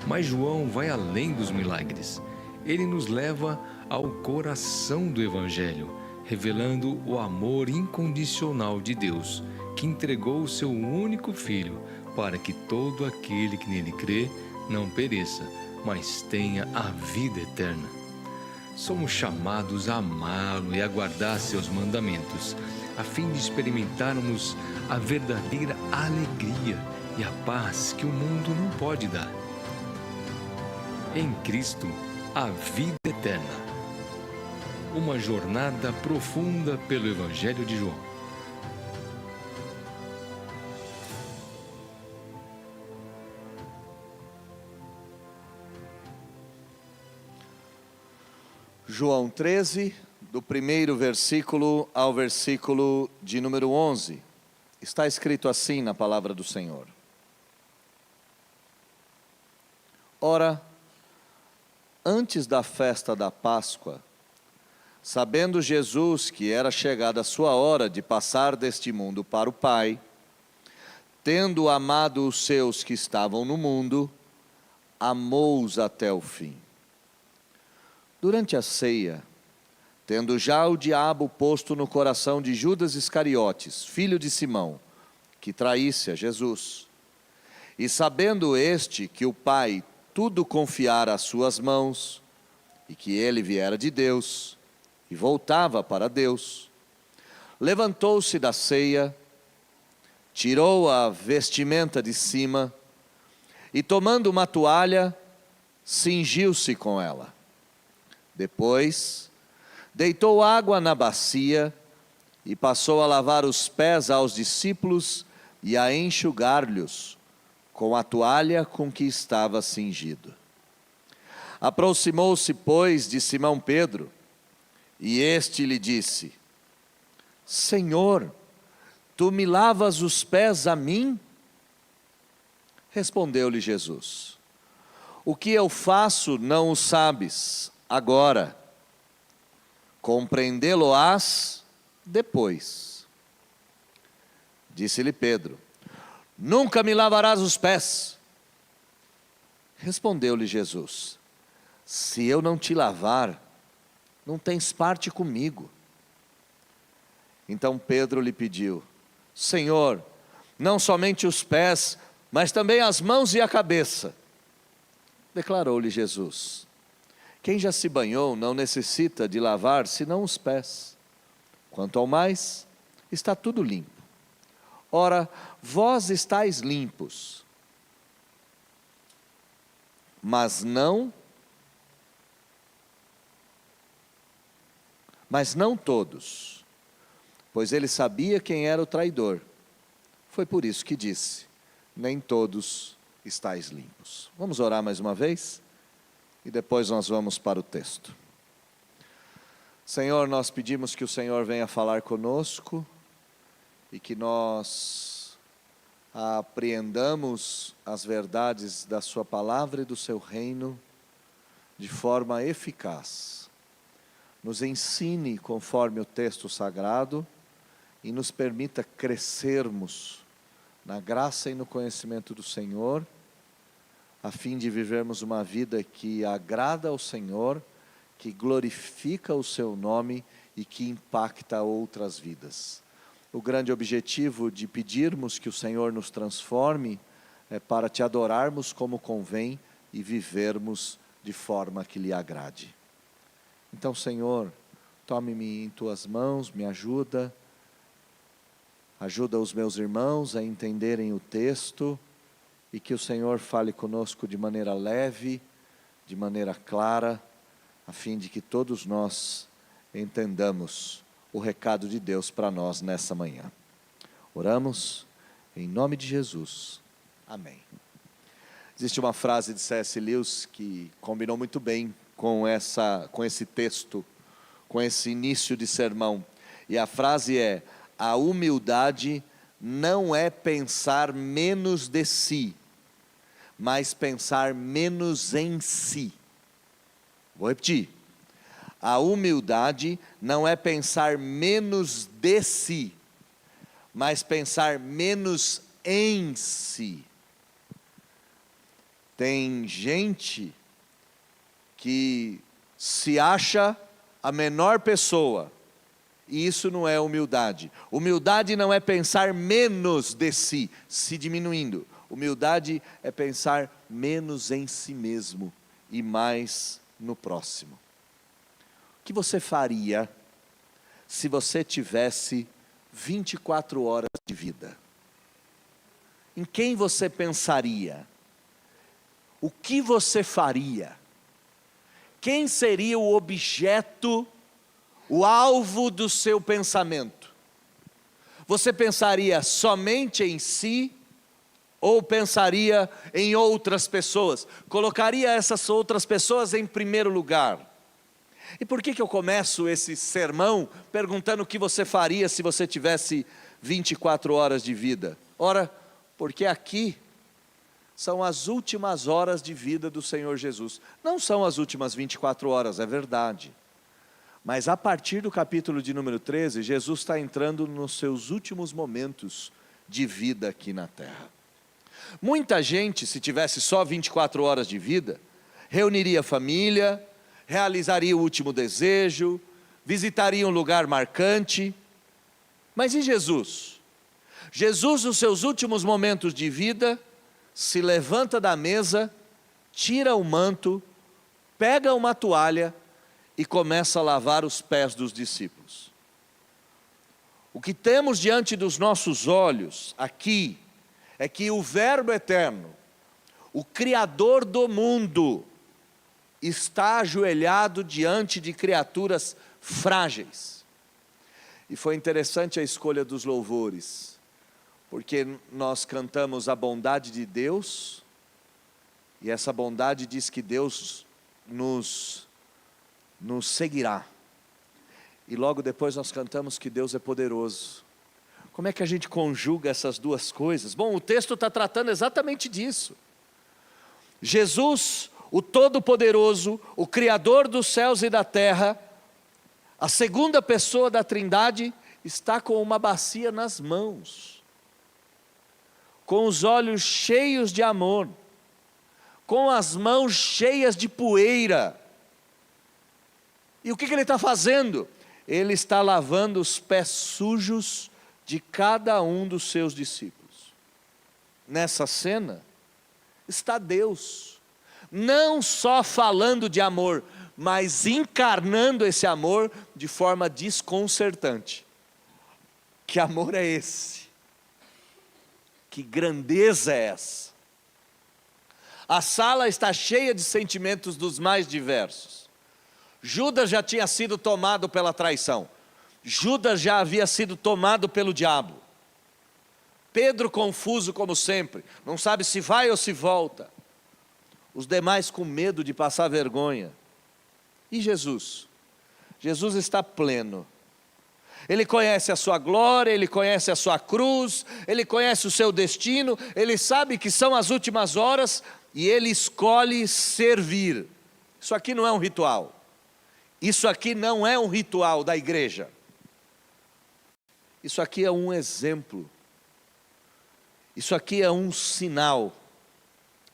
F: Mas João vai além dos milagres. Ele nos leva ao coração do Evangelho, revelando o amor incondicional de Deus, que entregou o seu único Filho, para que todo aquele que nele crê não pereça, mas tenha a vida eterna. Somos chamados a amá-lo e a guardar seus mandamentos, a fim de experimentarmos a verdadeira alegria e a paz que o mundo não pode dar. Em Cristo, a vida eterna. Uma jornada profunda pelo Evangelho de João.
A: João 13, do primeiro versículo ao versículo de número 11. Está escrito assim na palavra do Senhor. Ora, antes da festa da Páscoa, sabendo Jesus que era chegada a sua hora de passar deste mundo para o Pai, tendo amado os seus que estavam no mundo, amou-os até o fim. Durante a ceia, tendo já o diabo posto no coração de Judas Iscariotes, filho de Simão, que traísse a Jesus, e sabendo este que o Pai tudo confiara às suas mãos, e que ele viera de Deus, e voltava para Deus, levantou-se da ceia, tirou a vestimenta de cima, e tomando uma toalha, cingiu-se com ela. Depois, deitou água na bacia, e passou a lavar os pés aos discípulos, e a enxugar-lhes, com a toalha com que estava cingido. Aproximou-se, pois, de Simão Pedro, e este lhe disse: Senhor, tu me lavas os pés a mim? Respondeu-lhe Jesus: O que eu faço não o sabes agora, compreendê-lo-ás depois. Disse-lhe Pedro: Nunca me lavarás os pés. Respondeu-lhe Jesus: Se eu não te lavar, não tens parte comigo. Então Pedro lhe pediu: Senhor, não somente os pés, mas também as mãos e a cabeça. Declarou-lhe Jesus: Quem já se banhou não necessita de lavar senão os pés. Quanto ao mais, está tudo limpo. Ora, vós estáis limpos, mas não todos, pois ele sabia quem era o traidor. Foi por isso que disse: nem todos estáis limpos. Vamos orar mais uma vez? E depois nós vamos para o texto. Senhor, nós pedimos que o Senhor venha falar conosco e que nós apreendamos as verdades da sua palavra e do seu reino de forma eficaz. Nos ensine conforme o texto sagrado e nos permita crescermos na graça e no conhecimento do Senhor, a fim de vivermos uma vida que agrada ao Senhor, que glorifica o seu nome e que impacta outras vidas. O grande objetivo de pedirmos que o Senhor nos transforme é para te adorarmos como convém e vivermos de forma que lhe agrade. Então, Senhor, tome-me em tuas mãos, me ajuda os meus irmãos a entenderem o texto e que o Senhor fale conosco de maneira leve, de maneira clara, a fim de que todos nós entendamos o recado de Deus para nós nessa manhã. Oramos em nome de Jesus. Amém. Existe uma frase de C.S. Lewis que combinou muito bem com esse texto, com esse início de sermão. E a frase é: a humildade não é pensar menos de si, mas pensar menos em si. Vou repetir. A humildade não é pensar menos de si, mas pensar menos em si. Tem gente que se acha a menor pessoa, e isso não é humildade. Humildade não é pensar menos de si, se diminuindo. Humildade é pensar menos em si mesmo e mais no próximo. O que você faria se você tivesse 24 horas de vida? Em quem você pensaria? O que você faria? Quem seria o objeto, o alvo do seu pensamento? Você pensaria somente em si ou pensaria em outras pessoas? Colocaria essas outras pessoas em primeiro lugar? E por que eu começo esse sermão perguntando o que você faria se você tivesse 24 horas de vida? Ora, porque aqui são as últimas horas de vida do Senhor Jesus. Não são as últimas 24 horas, é verdade. Mas a partir do capítulo de número 13, Jesus está entrando nos seus últimos momentos de vida aqui na terra. Muita gente, se tivesse só 24 horas de vida, reuniria a família, realizaria o último desejo, visitaria um lugar marcante. Mas e Jesus? Jesus, nos seus últimos momentos de vida, se levanta da mesa, tira o manto, pega uma toalha e começa a lavar os pés dos discípulos. O que temos diante dos nossos olhos aqui é que o Verbo eterno, o Criador do mundo, está ajoelhado diante de criaturas frágeis. E foi interessante a escolha dos louvores, porque nós cantamos a bondade de Deus, e essa bondade diz que Deus nos seguirá. E logo depois nós cantamos que Deus é poderoso. Como é que a gente conjuga essas duas coisas? Bom, o texto está tratando exatamente disso. Jesus, o Todo-Poderoso, o Criador dos céus e da terra, a segunda pessoa da Trindade, está com uma bacia nas mãos, com os olhos cheios de amor, com as mãos cheias de poeira. E o que ele está fazendo? Ele está lavando os pés sujos de cada um dos seus discípulos. Nessa cena está Deus, não só falando de amor, mas encarnando esse amor de forma desconcertante. Que amor é esse? Que grandeza é essa? A sala está cheia de sentimentos dos mais diversos. Judas já tinha sido tomado pela traição. Judas já havia sido tomado pelo diabo. Pedro confuso como sempre, não sabe se vai ou se volta. Os demais com medo de passar vergonha. E Jesus? Jesus está pleno. Ele conhece a sua glória, ele conhece a sua cruz, ele conhece o seu destino, ele sabe que são as últimas horas e ele escolhe servir. Isso aqui não é um ritual. Isso aqui não é um ritual da igreja. Isso aqui é um exemplo. Isso aqui é um sinal.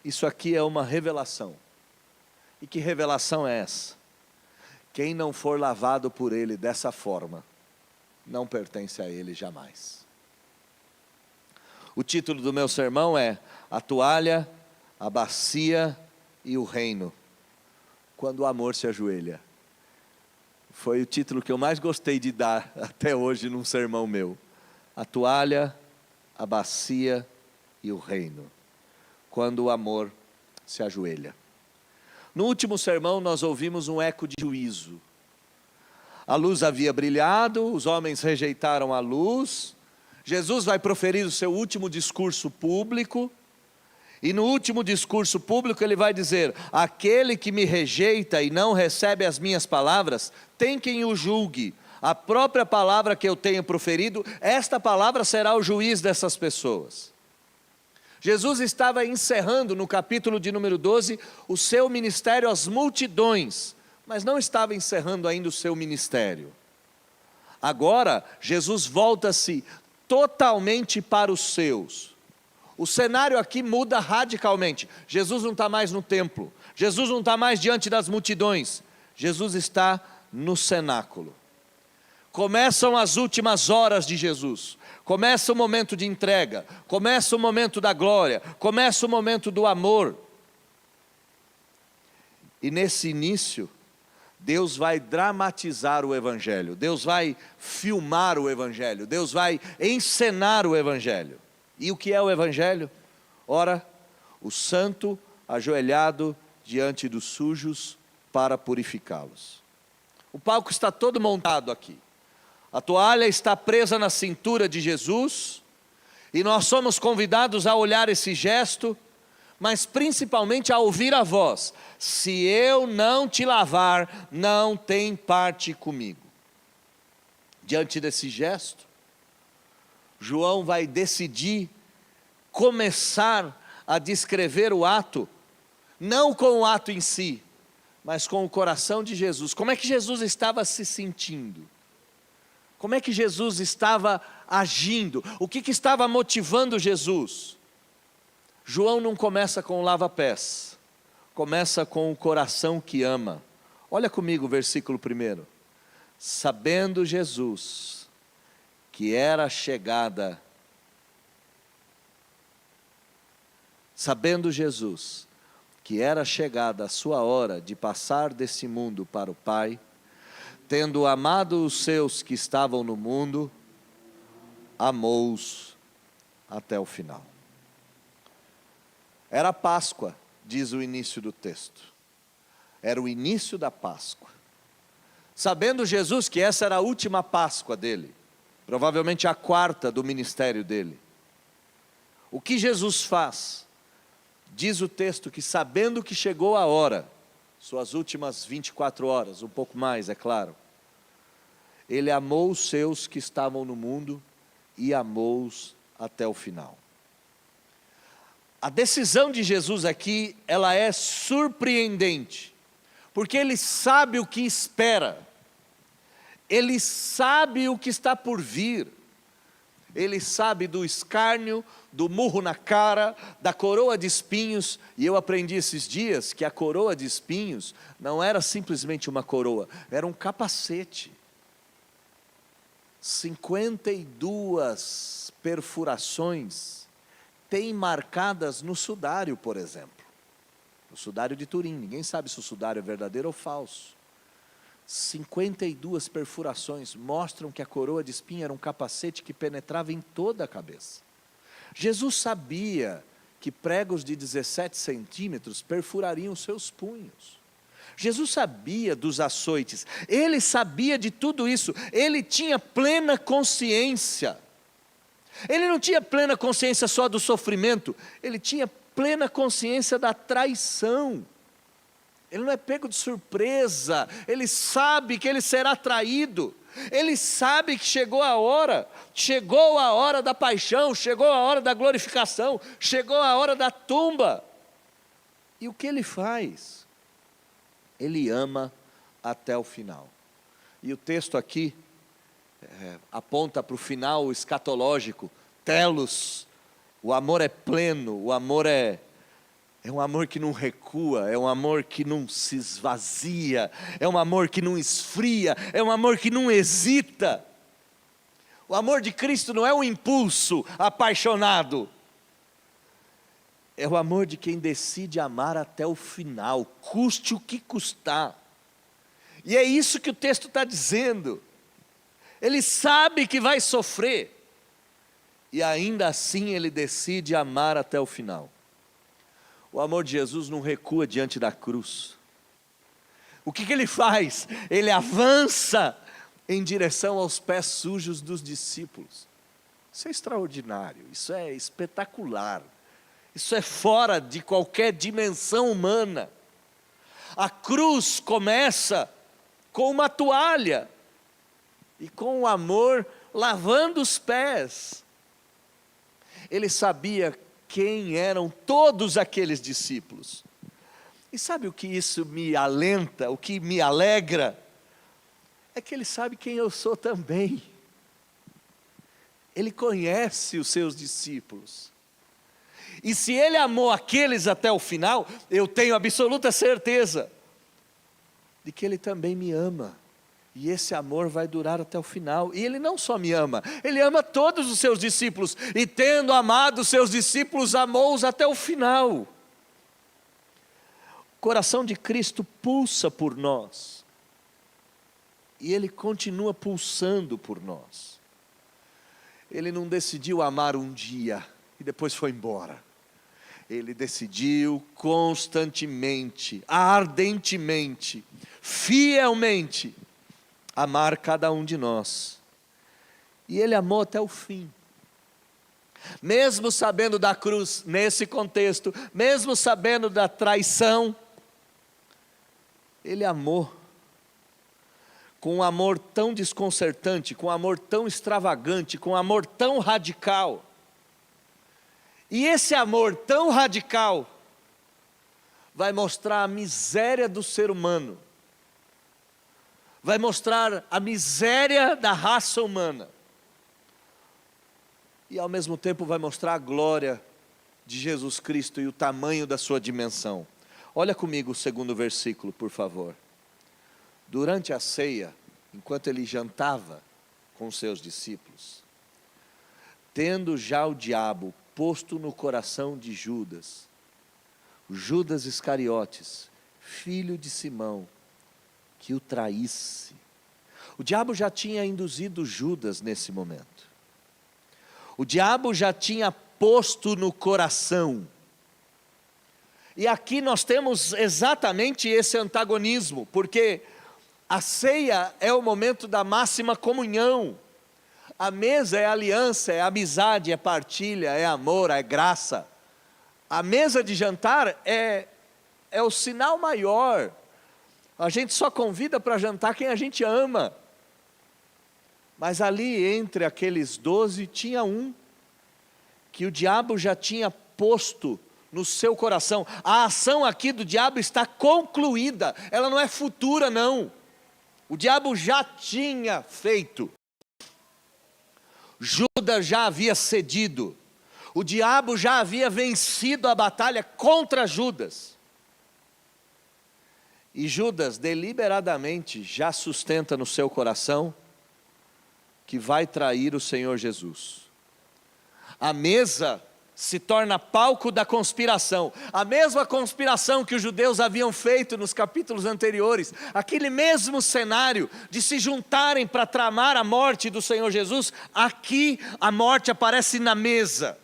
A: Isso aqui é uma revelação. E que revelação é essa? Quem não for lavado por Ele dessa forma, não pertence a Ele jamais. O título do meu sermão é A Toalha, a Bacia e o Reino, quando o amor se ajoelha. Foi o título que eu mais gostei de dar até hoje num sermão meu. A toalha, a bacia e o reino, quando o amor se ajoelha. No último sermão nós ouvimos um eco de juízo. A luz havia brilhado, os homens rejeitaram a luz. Jesus vai proferir o seu último discurso público. E no último discurso público ele vai dizer: aquele que me rejeita e não recebe as minhas palavras, tem quem o julgue. A própria palavra que eu tenho proferido, esta palavra será o juiz dessas pessoas. Jesus estava encerrando no capítulo de número 12 o seu ministério às multidões, mas não estava encerrando ainda o seu ministério. Agora Jesus volta-se totalmente para os seus. O cenário aqui muda radicalmente. Jesus não está mais no templo, Jesus não está mais diante das multidões, Jesus está no cenáculo. Começam as últimas horas de Jesus, começa o momento de entrega, começa o momento da glória, começa o momento do amor. E nesse início, Deus vai dramatizar o Evangelho, Deus vai filmar o Evangelho, Deus vai encenar o Evangelho. E o que é o Evangelho? Ora, o santo ajoelhado diante dos sujos para purificá-los. O palco está todo montado aqui. A toalha está presa na cintura de Jesus, e nós somos convidados a olhar esse gesto, mas principalmente a ouvir a voz: se eu não te lavar, não tem parte comigo. Diante desse gesto, João vai decidir começar a descrever o ato, não com o ato em si, mas com o coração de Jesus. Como é que Jesus estava se sentindo? Como é que Jesus estava agindo? O que estava motivando Jesus? João não começa com o lava-pés, começa com o coração que ama. Olha comigo o versículo 1. Sabendo Jesus que era chegada, a sua hora de passar desse mundo para o Pai, tendo amado os seus que estavam no mundo, amou-os até o final. Era Páscoa, diz o início do texto. Era o início da Páscoa. Sabendo Jesus que essa era a última Páscoa dele, provavelmente a quarta do ministério dele, o que Jesus faz? Diz o texto que, sabendo que chegou a hora, suas últimas 24 horas, um pouco mais, é claro, ele amou os seus que estavam no mundo e amou-os até o final. A decisão de Jesus aqui, ela é surpreendente, porque ele sabe o que espera, ele sabe o que está por vir, ele sabe do escárnio, do murro na cara, da coroa de espinhos. E eu aprendi esses dias que a coroa de espinhos não era simplesmente uma coroa, era um capacete. 52 perfurações tem marcadas no sudário, por exemplo. No sudário de Turim, ninguém sabe se o sudário é verdadeiro ou falso. 52 perfurações mostram que a coroa de espinho era um capacete que penetrava em toda a cabeça. Jesus sabia que pregos de 17 centímetros perfurariam seus punhos. Jesus sabia dos açoites, ele sabia de tudo isso, ele tinha plena consciência. Ele não tinha plena consciência só do sofrimento, ele tinha plena consciência da traição. Ele não é pego de surpresa, ele sabe que ele será traído, ele sabe que chegou a hora da paixão, chegou a hora da glorificação, chegou a hora da tumba. E o que ele faz? Ele ama até o final. E o texto aqui aponta para o final escatológico, telos. O amor é pleno, o amor é um amor que não recua, é um amor que não se esvazia, é um amor que não esfria, é um amor que não hesita. O amor de Cristo não é um impulso apaixonado, é o amor de quem decide amar até o final, custe o que custar. E é isso que o texto está dizendo. Ele sabe que vai sofrer, e ainda assim ele decide amar até o final. O amor de Jesus não recua diante da cruz. O que ele faz? Ele avança em direção aos pés sujos dos discípulos. Isso é extraordinário, isso é espetacular, isso é fora de qualquer dimensão humana. A cruz começa com uma toalha, e com o amor lavando os pés. Ele sabia quem eram todos aqueles discípulos. E sabe o que isso me alenta, o que me alegra? É que ele sabe quem eu sou também. Ele conhece os seus discípulos. E se ele amou aqueles até o final, eu tenho absoluta certeza de que ele também me ama. E esse amor vai durar até o final. E ele não só me ama, ele ama todos os seus discípulos. E tendo amado os seus discípulos, amou-os até o final. O coração de Cristo pulsa por nós. E ele continua pulsando por nós. Ele não decidiu amar um dia e depois foi embora. Ele decidiu constantemente, ardentemente, fielmente amar cada um de nós. E ele amou até o fim. Mesmo sabendo da cruz, nesse contexto, mesmo sabendo da traição, ele amou. Com um amor tão desconcertante, com um amor tão extravagante, com um amor tão radical. E esse amor tão radical vai mostrar a miséria do ser humano. Vai mostrar a miséria da raça humana. E ao mesmo tempo vai mostrar a glória de Jesus Cristo e o tamanho da sua dimensão. Olha comigo o segundo versículo, por favor. Durante a ceia, enquanto ele jantava com seus discípulos, tendo já o diabo posto no coração de Judas, Judas Iscariotes, filho de Simão, que o traísse. O diabo já tinha induzido Judas nesse momento. O diabo já tinha posto no coração. E aqui nós temos exatamente esse antagonismo, porque a ceia é o momento da máxima comunhão. A mesa é aliança, é amizade, é partilha, é amor, é graça. A mesa de jantar é o sinal maior. A gente só convida para jantar quem a gente ama. Mas ali entre aqueles 12 tinha um que o diabo já tinha posto no seu coração. A ação aqui do diabo está concluída, ela não é futura não. O diabo já tinha feito. Judas já havia cedido. O diabo já havia vencido a batalha contra Judas. E Judas deliberadamente já sustenta no seu coração que vai trair o Senhor Jesus. A mesa se torna palco da conspiração. A mesma conspiração que os judeus haviam feito nos capítulos anteriores. Aquele mesmo cenário de se juntarem para tramar a morte do Senhor Jesus. Aqui a morte aparece na mesa.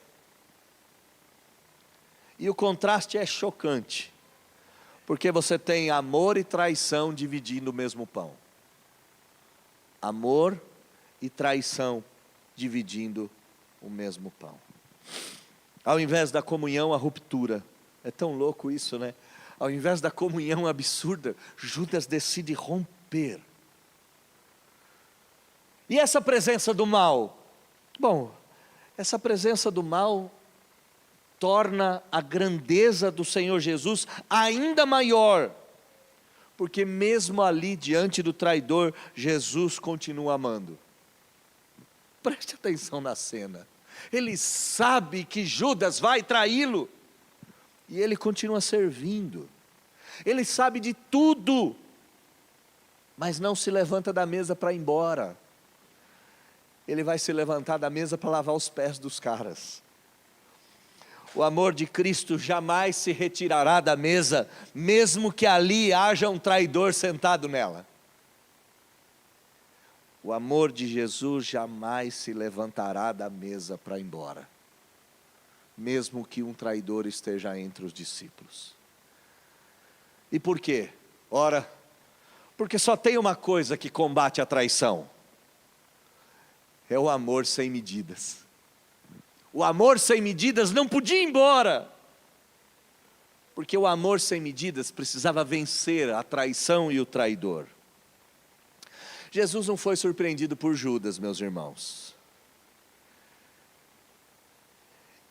A: E o contraste é chocante. Porque você tem amor e traição dividindo o mesmo pão. Amor e traição dividindo o mesmo pão. Ao invés da comunhão, a ruptura. É tão louco isso, né? Ao invés da comunhão absurda, Judas decide romper. E essa presença do mal? Bom, essa presença do mal torna a grandeza do Senhor Jesus ainda maior, porque mesmo ali diante do traidor, Jesus continua amando. Preste atenção na cena. Ele sabe que Judas vai traí-lo. E ele continua servindo. Ele sabe de tudo. Mas não se levanta da mesa para ir embora. Ele vai se levantar da mesa para lavar os pés dos caras. O amor de Cristo jamais se retirará da mesa, mesmo que ali haja um traidor sentado nela. O amor de Jesus jamais se levantará da mesa para ir embora, mesmo que um traidor esteja entre os discípulos. E por quê? Ora, porque só tem uma coisa que combate a traição: é o amor sem medidas. O amor sem medidas não podia ir embora, porque o amor sem medidas precisava vencer a traição e o traidor. Jesus não foi surpreendido por Judas, meus irmãos.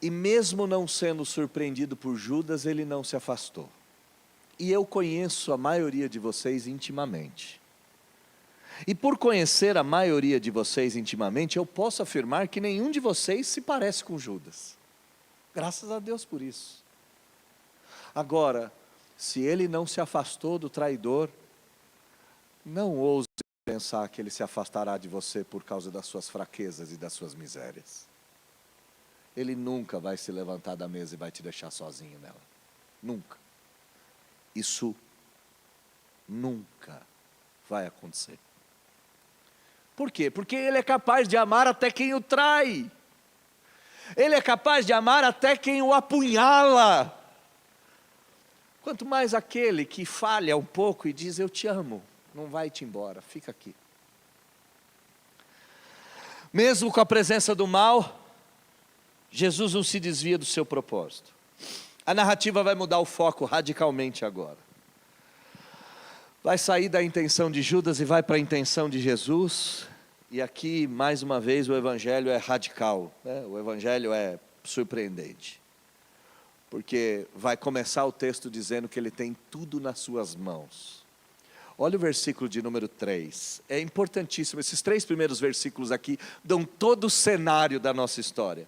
A: E mesmo não sendo surpreendido por Judas, ele não se afastou. E eu conheço a maioria de vocês intimamente. E por conhecer a maioria de vocês intimamente, eu posso afirmar que nenhum de vocês se parece com Judas. Graças a Deus por isso. Agora, se ele não se afastou do traidor, não ouse pensar que ele se afastará de você por causa das suas fraquezas e das suas misérias. Ele nunca vai se levantar da mesa e vai te deixar sozinho nela. Nunca. Isso nunca vai acontecer. Por quê? Porque ele é capaz de amar até quem o trai. Ele é capaz de amar até quem o apunhala. Quanto mais aquele que falha um pouco e diz: eu te amo, não vai-te embora, fica aqui. Mesmo com a presença do mal, Jesus não se desvia do seu propósito. A narrativa vai mudar o foco radicalmente agora. Vai sair da intenção de Judas e vai para a intenção de Jesus. E aqui, mais uma vez, o evangelho é radical, né? O evangelho é surpreendente. Porque vai começar o texto dizendo que ele tem tudo nas suas mãos. Olha o versículo de número 3. É importantíssimo, esses 3 primeiros versículos aqui dão todo o cenário da nossa história.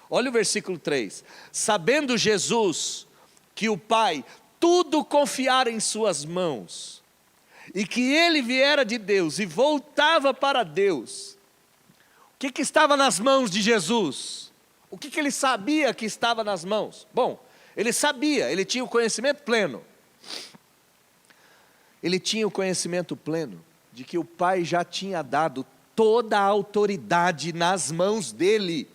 A: Olha o versículo 3. Sabendo Jesus que o Pai tudo confiara em suas mãos, e que ele viera de Deus e voltava para Deus. O que estava nas mãos de Jesus? O que ele sabia que estava nas mãos? Bom, ele sabia, ele tinha o conhecimento pleno. Ele tinha o conhecimento pleno de que o Pai já tinha dado toda a autoridade nas mãos dele.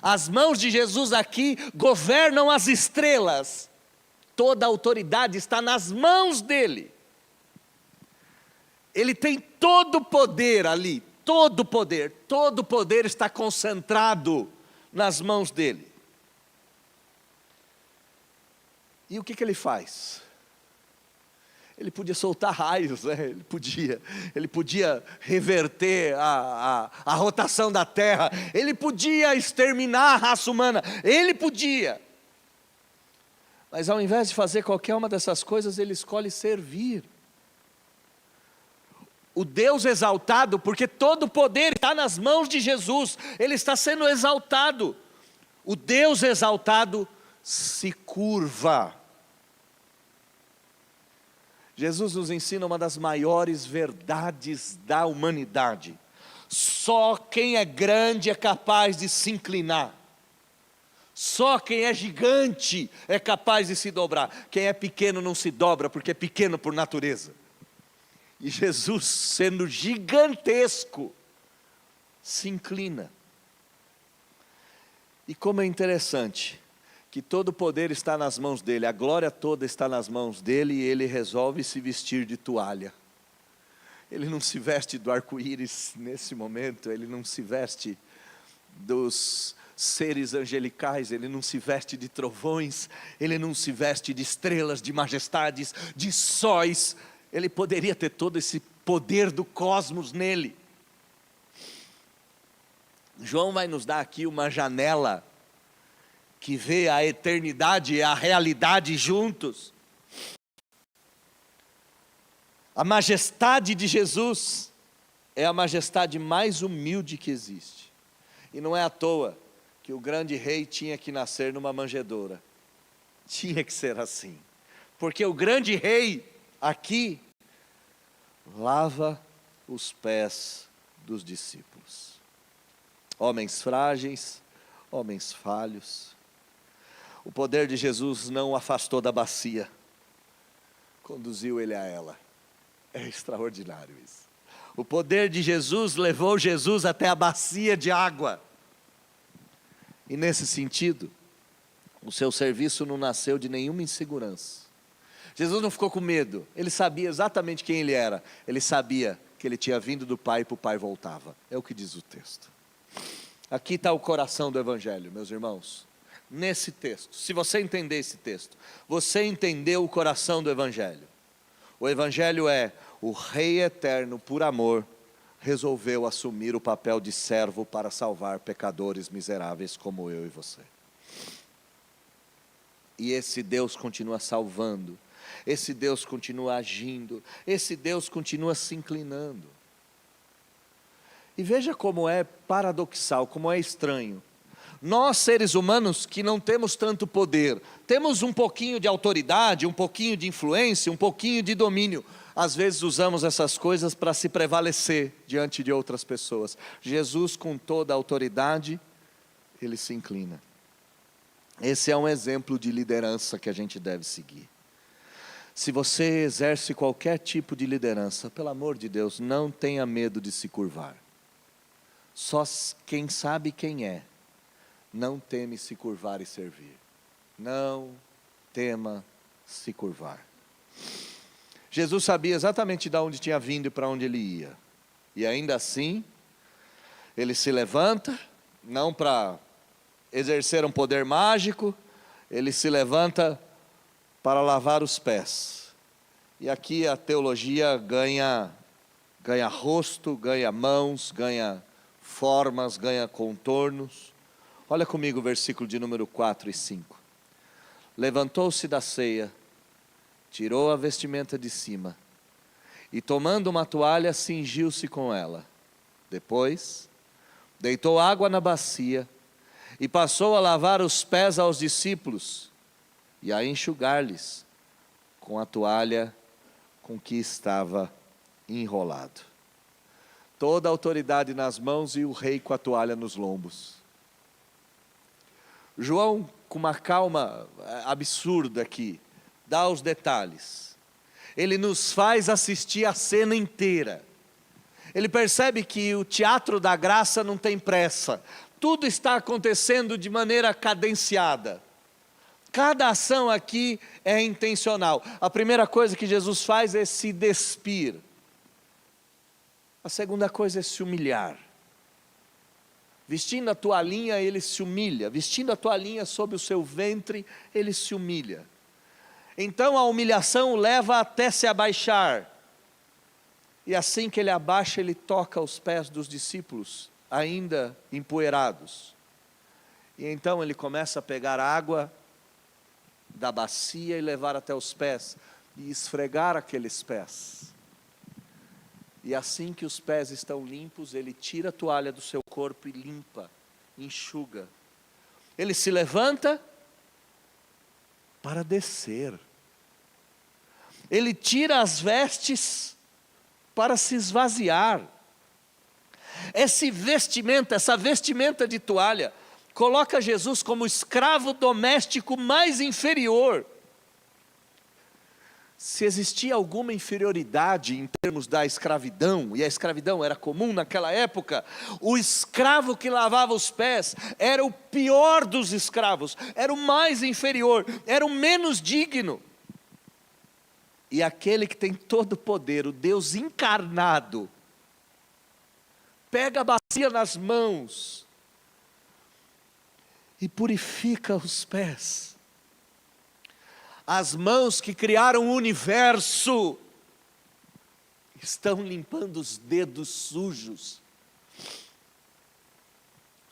A: As mãos de Jesus aqui governam as estrelas. Toda a autoridade está nas mãos dele. Ele tem todo o poder ali, todo o poder está concentrado nas mãos dele. E o que ele faz? Ele podia soltar raios, né? Ele podia reverter a rotação da terra, ele podia exterminar a raça humana, ele podia. Mas ao invés de fazer qualquer uma dessas coisas, ele escolhe servir. O Deus exaltado, porque todo o poder está nas mãos de Jesus, ele está sendo exaltado. O Deus exaltado se curva. Jesus nos ensina uma das maiores verdades da humanidade. Só quem é grande é capaz de se inclinar. Só quem é gigante é capaz de se dobrar. Quem é pequeno não se dobra, porque é pequeno por natureza. E Jesus, sendo gigantesco, se inclina. E como é interessante, que todo o poder está nas mãos dele, a glória toda está nas mãos dele, e ele resolve se vestir de toalha. Ele não se veste do arco-íris nesse momento, ele não se veste dos seres angelicais, ele não se veste de trovões, ele não se veste de estrelas, de majestades, de sóis. Ele poderia ter todo esse poder do cosmos nele. João vai nos dar aqui uma janela que vê a eternidade e a realidade juntos. A majestade de Jesus é a majestade mais humilde que existe. E não é à toa que o grande rei tinha que nascer numa manjedoura. Tinha que ser assim. Porque o grande rei aqui lava os pés dos discípulos. Homens frágeis, homens falhos. O poder de Jesus não o afastou da bacia, conduziu ele a ela. É extraordinário isso. O poder de Jesus levou Jesus até a bacia de água. E nesse sentido, o seu serviço não nasceu de nenhuma insegurança. Jesus não ficou com medo, ele sabia exatamente quem ele era. Ele sabia que ele tinha vindo do Pai e para o Pai voltava. É o que diz o texto. Aqui está o coração do Evangelho, meus irmãos. Nesse texto, se você entender esse texto, você entendeu o coração do Evangelho. O Evangelho é: o Rei eterno, por amor, resolveu assumir o papel de servo para salvar pecadores miseráveis como eu e você. E esse Deus continua salvando, esse Deus continua agindo, esse Deus continua se inclinando. E veja como é paradoxal, como é estranho. Nós, seres humanos que não temos tanto poder, temos um pouquinho de autoridade, um pouquinho de influência, um pouquinho de domínio. Às vezes usamos essas coisas para se prevalecer diante de outras pessoas. Jesus, com toda a autoridade, ele se inclina. Esse é um exemplo de liderança que a gente deve seguir. Se você exerce qualquer tipo de liderança, pelo amor de Deus, não tenha medo de se curvar. Só quem sabe quem é, não teme se curvar e servir. Não tema se curvar. Jesus sabia exatamente de onde tinha vindo e para onde ele ia. E ainda assim, ele se levanta, não para exercer um poder mágico, ele se levanta para lavar os pés. E aqui a teologia ganha rosto, ganha mãos, ganha formas, ganha contornos. Olha comigo o versículo de número 4 e 5. Levantou-se da ceia, tirou a vestimenta de cima, e tomando uma toalha, cingiu-se com ela. Depois, deitou água na bacia, e passou a lavar os pés aos discípulos, e a enxugar-lhes com a toalha com que estava enrolado. Toda a autoridade nas mãos e o rei com a toalha nos lombos. João, com uma calma absurda aqui, dá os detalhes. Ele nos faz assistir a cena inteira. Ele percebe que o teatro da graça não tem pressa. Tudo está acontecendo de maneira cadenciada. Cada ação aqui é intencional. A primeira coisa que Jesus faz é se despir. A segunda coisa é se humilhar. Vestindo a toalhinha, ele se humilha. Vestindo a toalhinha sobre o seu ventre, ele se humilha. Então a humilhação o leva até se abaixar. E assim que ele abaixa, ele toca os pés dos discípulos, ainda empoeirados. E então ele começa a pegar água da bacia e levar até os pés, e esfregar aqueles pés. E assim que os pés estão limpos, ele tira a toalha do seu corpo e limpa, enxuga. Ele se levanta para descer. Ele tira as vestes para se esvaziar. Essa vestimenta de toalha, coloca Jesus como escravo doméstico mais inferior. Se existia alguma inferioridade em termos da escravidão, e a escravidão era comum naquela época, o escravo que lavava os pés era o pior dos escravos, era o mais inferior, era o menos digno. E aquele que tem todo o poder, o Deus encarnado, pega a bacia nas mãos e purifica os pés. As mãos que criaram o universo estão limpando os dedos sujos.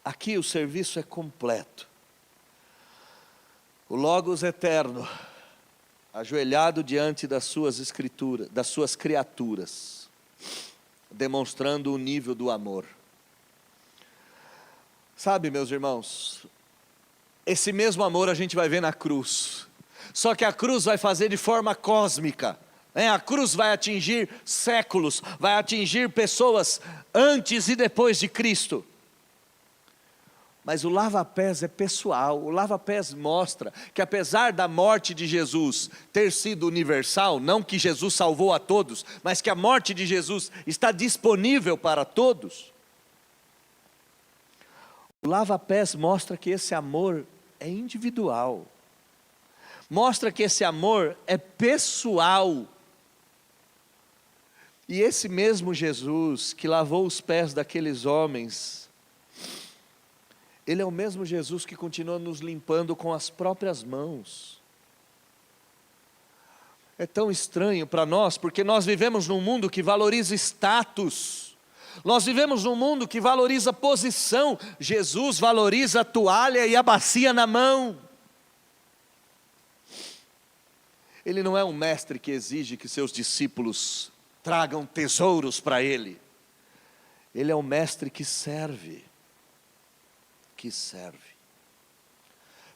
A: Aqui o serviço é completo. O Logos eterno, ajoelhado diante das suas escrituras, das suas criaturas, demonstrando o nível do amor. Sabe, meus irmãos, esse mesmo amor a gente vai ver na cruz. Só que a cruz vai fazer de forma cósmica. A cruz vai atingir séculos, vai atingir pessoas antes e depois de Cristo. Mas o lava-pés é pessoal. O lava-pés mostra que apesar da morte de Jesus ter sido universal, não que Jesus salvou a todos, mas que a morte de Jesus está disponível para todos. O lava-pés mostra que esse amor é individual. Mostra que esse amor é pessoal. E esse mesmo Jesus que lavou os pés daqueles homens, Ele é o mesmo Jesus que continua nos limpando com as próprias mãos. É tão estranho para nós, porque nós vivemos num mundo que valoriza status. Nós vivemos num mundo que valoriza posição. Jesus valoriza a toalha e a bacia na mão. Ele não é um mestre que exige que seus discípulos tragam tesouros para Ele. Ele é um mestre que serve. Que serve.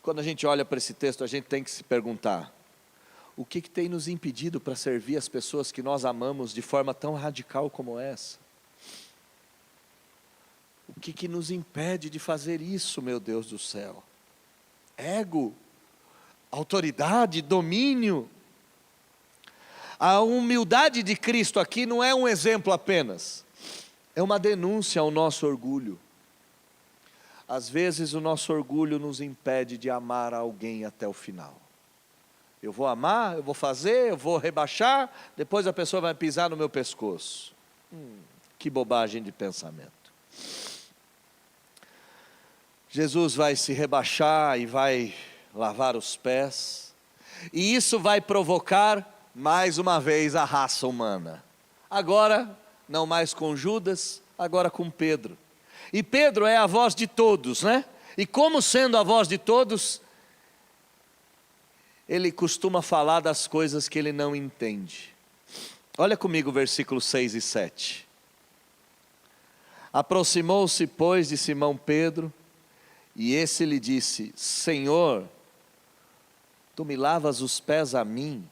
A: Quando a gente olha para esse texto, a gente tem que se perguntar: o que tem nos impedido para servir as pessoas que nós amamos de forma tão radical como essa? O que nos impede de fazer isso, meu Deus do céu? Ego, autoridade, domínio. A humildade de Cristo aqui não é um exemplo apenas, é uma denúncia ao nosso orgulho. Às vezes o nosso orgulho nos impede de amar alguém até o final. Eu vou amar, eu vou fazer, eu vou rebaixar, depois a pessoa vai pisar no meu pescoço. Que bobagem de pensamento. Jesus vai se rebaixar e vai lavar os pés, e isso vai provocar mais uma vez a raça humana. Agora, não mais com Judas, agora com Pedro. E Pedro é a voz de todos, né? E como sendo a voz de todos, ele costuma falar das coisas que ele não entende. Olha comigo o versículo 6 e 7. Aproximou-se, pois, de Simão Pedro, e esse lhe disse: Senhor, tu me lavas os pés a mim?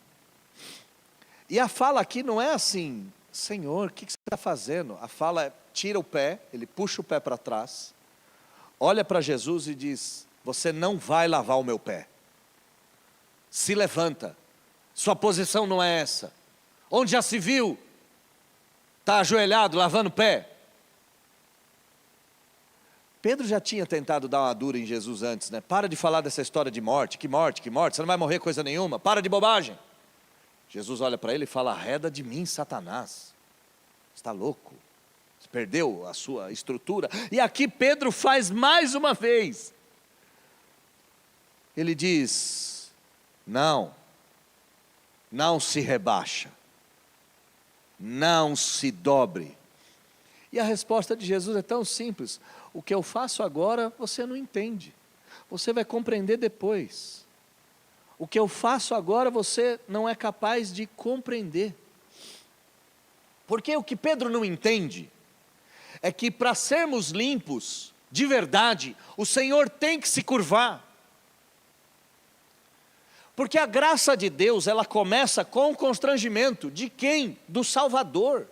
A: E a fala aqui não é assim: Senhor, o que você está fazendo? A fala é: tira o pé, ele puxa o pé para trás, olha para Jesus e diz: você não vai lavar o meu pé. Se levanta, sua posição não é essa. Onde já se viu? Está ajoelhado, lavando o pé. Pedro já tinha tentado dar uma dura em Jesus antes, né? Para de falar dessa história de morte, que morte, você não vai morrer coisa nenhuma, para de bobagem. Jesus olha para ele e fala: arreda de mim, Satanás, está louco, você perdeu a sua estrutura. E aqui Pedro faz mais uma vez, ele diz: não se rebaixa, não se dobre. E a resposta de Jesus é tão simples: o que eu faço agora você não entende, você vai compreender depois. O que eu faço agora você não é capaz de compreender. Porque o que Pedro não entende é que para sermos limpos de verdade, o Senhor tem que se curvar. Porque a graça de Deus, ela começa com o constrangimento de quem? Do Salvador.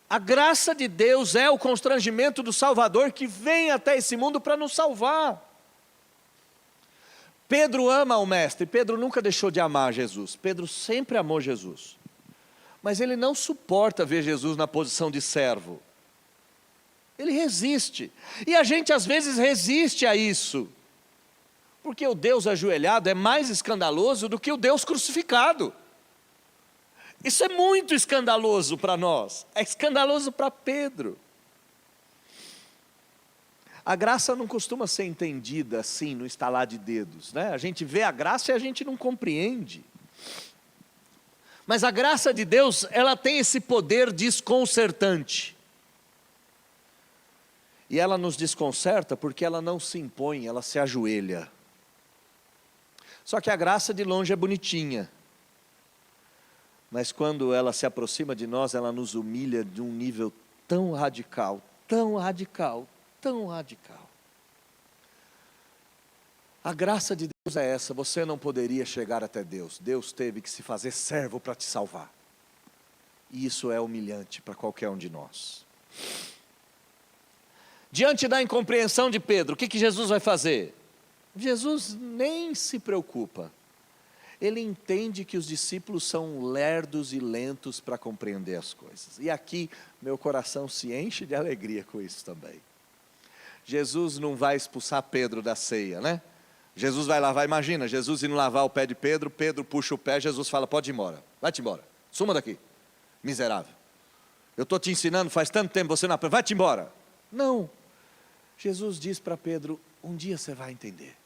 A: A graça de Deus é o constrangimento do Salvador que vem até esse mundo para nos salvar. Pedro ama o Mestre, Pedro nunca deixou de amar Jesus, Pedro sempre amou Jesus, mas ele não suporta ver Jesus na posição de servo, ele resiste, e a gente às vezes resiste a isso, porque o Deus ajoelhado é mais escandaloso do que o Deus crucificado. Isso é muito escandaloso para nós, é escandaloso para Pedro. A graça não costuma ser entendida assim, no estalar de dedos, né? A gente vê a graça e a gente não compreende. Mas a graça de Deus, ela tem esse poder desconcertante. E ela nos desconcerta porque ela não se impõe, ela se ajoelha. Só que a graça de longe é bonitinha. Mas quando ela se aproxima de nós, ela nos humilha de um nível tão radical, tão radical. A graça de Deus é essa, você não poderia chegar até Deus. Deus teve que se fazer servo para te salvar. E isso é humilhante para qualquer um de nós. Diante da incompreensão de Pedro, o que Jesus vai fazer? Jesus nem se preocupa. Ele entende que os discípulos são lerdos e lentos para compreender as coisas. E aqui, meu coração se enche de alegria com isso também. Jesus não vai expulsar Pedro da ceia, né? Jesus vai lavar, imagina, Jesus indo lavar o pé de Pedro, Pedro puxa o pé, Jesus fala, pode ir embora, vai-te embora, suma daqui, miserável. Eu estou te ensinando faz tanto tempo, você não aprende, vai-te embora. Não, Jesus diz para Pedro, um dia você vai entender.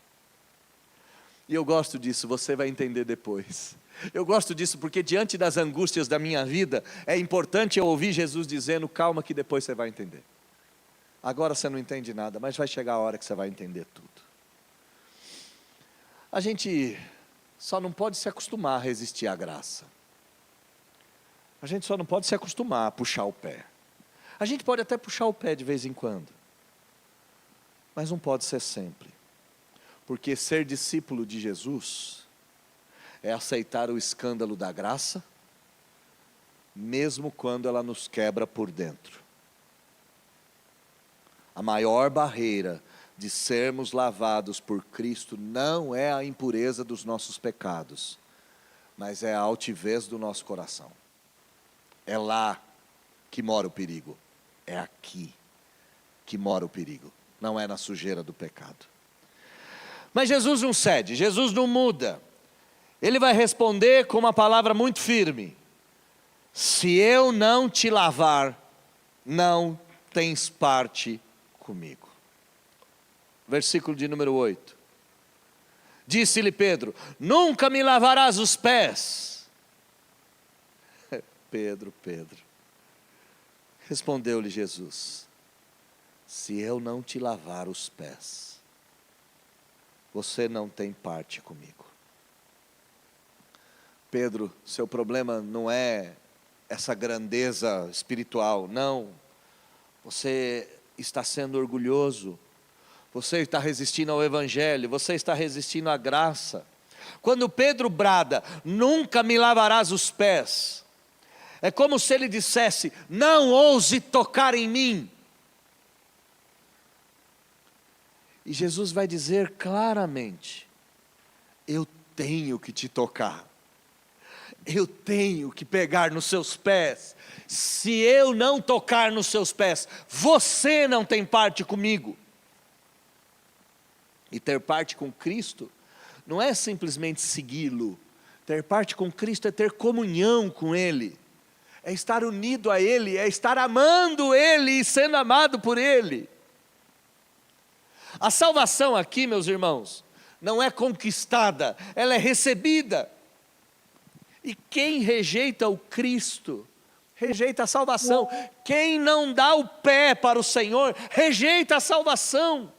A: E eu gosto disso, você vai entender depois. Eu gosto disso porque diante das angústias da minha vida, é importante eu ouvir Jesus dizendo, calma que depois você vai entender. Agora você não entende nada, mas vai chegar a hora que você vai entender tudo. A gente só não pode se acostumar a resistir à graça. A gente só não pode se acostumar a puxar o pé. A gente pode até puxar o pé de vez em quando, mas não pode ser sempre. Porque ser discípulo de Jesus é aceitar o escândalo da graça, mesmo quando ela nos quebra por dentro. A maior barreira de sermos lavados por Cristo não é a impureza dos nossos pecados, mas é a altivez do nosso coração. É lá que mora o perigo, é aqui que mora o perigo, não é na sujeira do pecado. Mas Jesus não cede, Jesus não muda. Ele vai responder com uma palavra muito firme: se eu não te lavar, não tens parte comigo. Versículo de número 8. Disse-lhe Pedro, nunca me lavarás os pés. Pedro. Respondeu-lhe Jesus, se eu não te lavar os pés, você não tem parte comigo. Pedro, seu problema não é essa grandeza espiritual, não. Você está sendo orgulhoso, você está resistindo ao Evangelho, você está resistindo à graça. Quando Pedro brada, nunca me lavarás os pés, é como se ele dissesse, não ouse tocar em mim. E Jesus vai dizer claramente, eu tenho que te tocar, eu tenho que pegar nos seus pés. Se eu não tocar nos seus pés, você não tem parte comigo. E ter parte com Cristo não é simplesmente segui-lo. Ter parte com Cristo é ter comunhão com Ele, é estar unido a Ele, é estar amando Ele e sendo amado por Ele. A salvação aqui, meus irmãos, não é conquistada, ela é recebida. E quem rejeita o Cristo, rejeita a salvação. Quem não dá o pé para o Senhor, rejeita a salvação.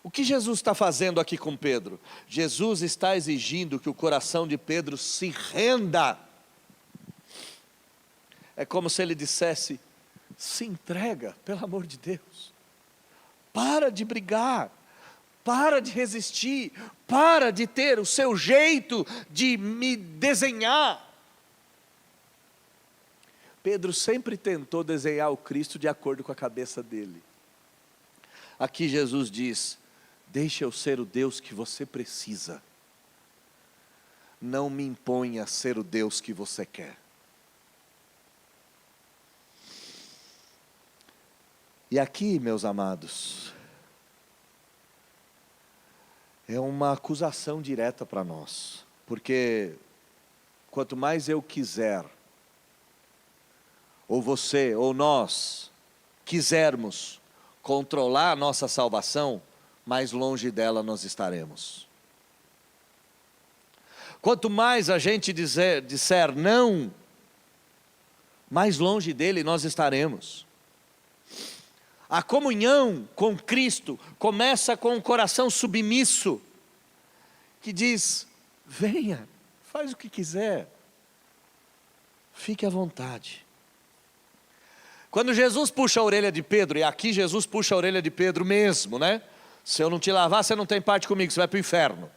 A: O que Jesus está fazendo aqui com Pedro? Jesus está exigindo que o coração de Pedro se renda. É como se ele dissesse, se entrega, pelo amor de Deus. Para de brigar, para de resistir, para de ter o seu jeito de me desenhar. Pedro sempre tentou desenhar o Cristo de acordo com a cabeça dele. Aqui Jesus diz, deixa eu ser o Deus que você precisa. Não me imponha ser o Deus que você quer. E aqui, meus amados, é uma acusação direta para nós. Porque quanto mais eu quiser, ou você, ou nós, quisermos controlar a nossa salvação, mais longe dela nós estaremos. Quanto mais a gente disser não, mais longe dele nós estaremos. A comunhão com Cristo começa com um coração submisso, que diz, venha, faz o que quiser, fique à vontade. Quando Jesus puxa a orelha de Pedro, e aqui Jesus puxa a orelha de Pedro mesmo, né? Se eu não te lavar, você não tem parte comigo, você vai para o inferno.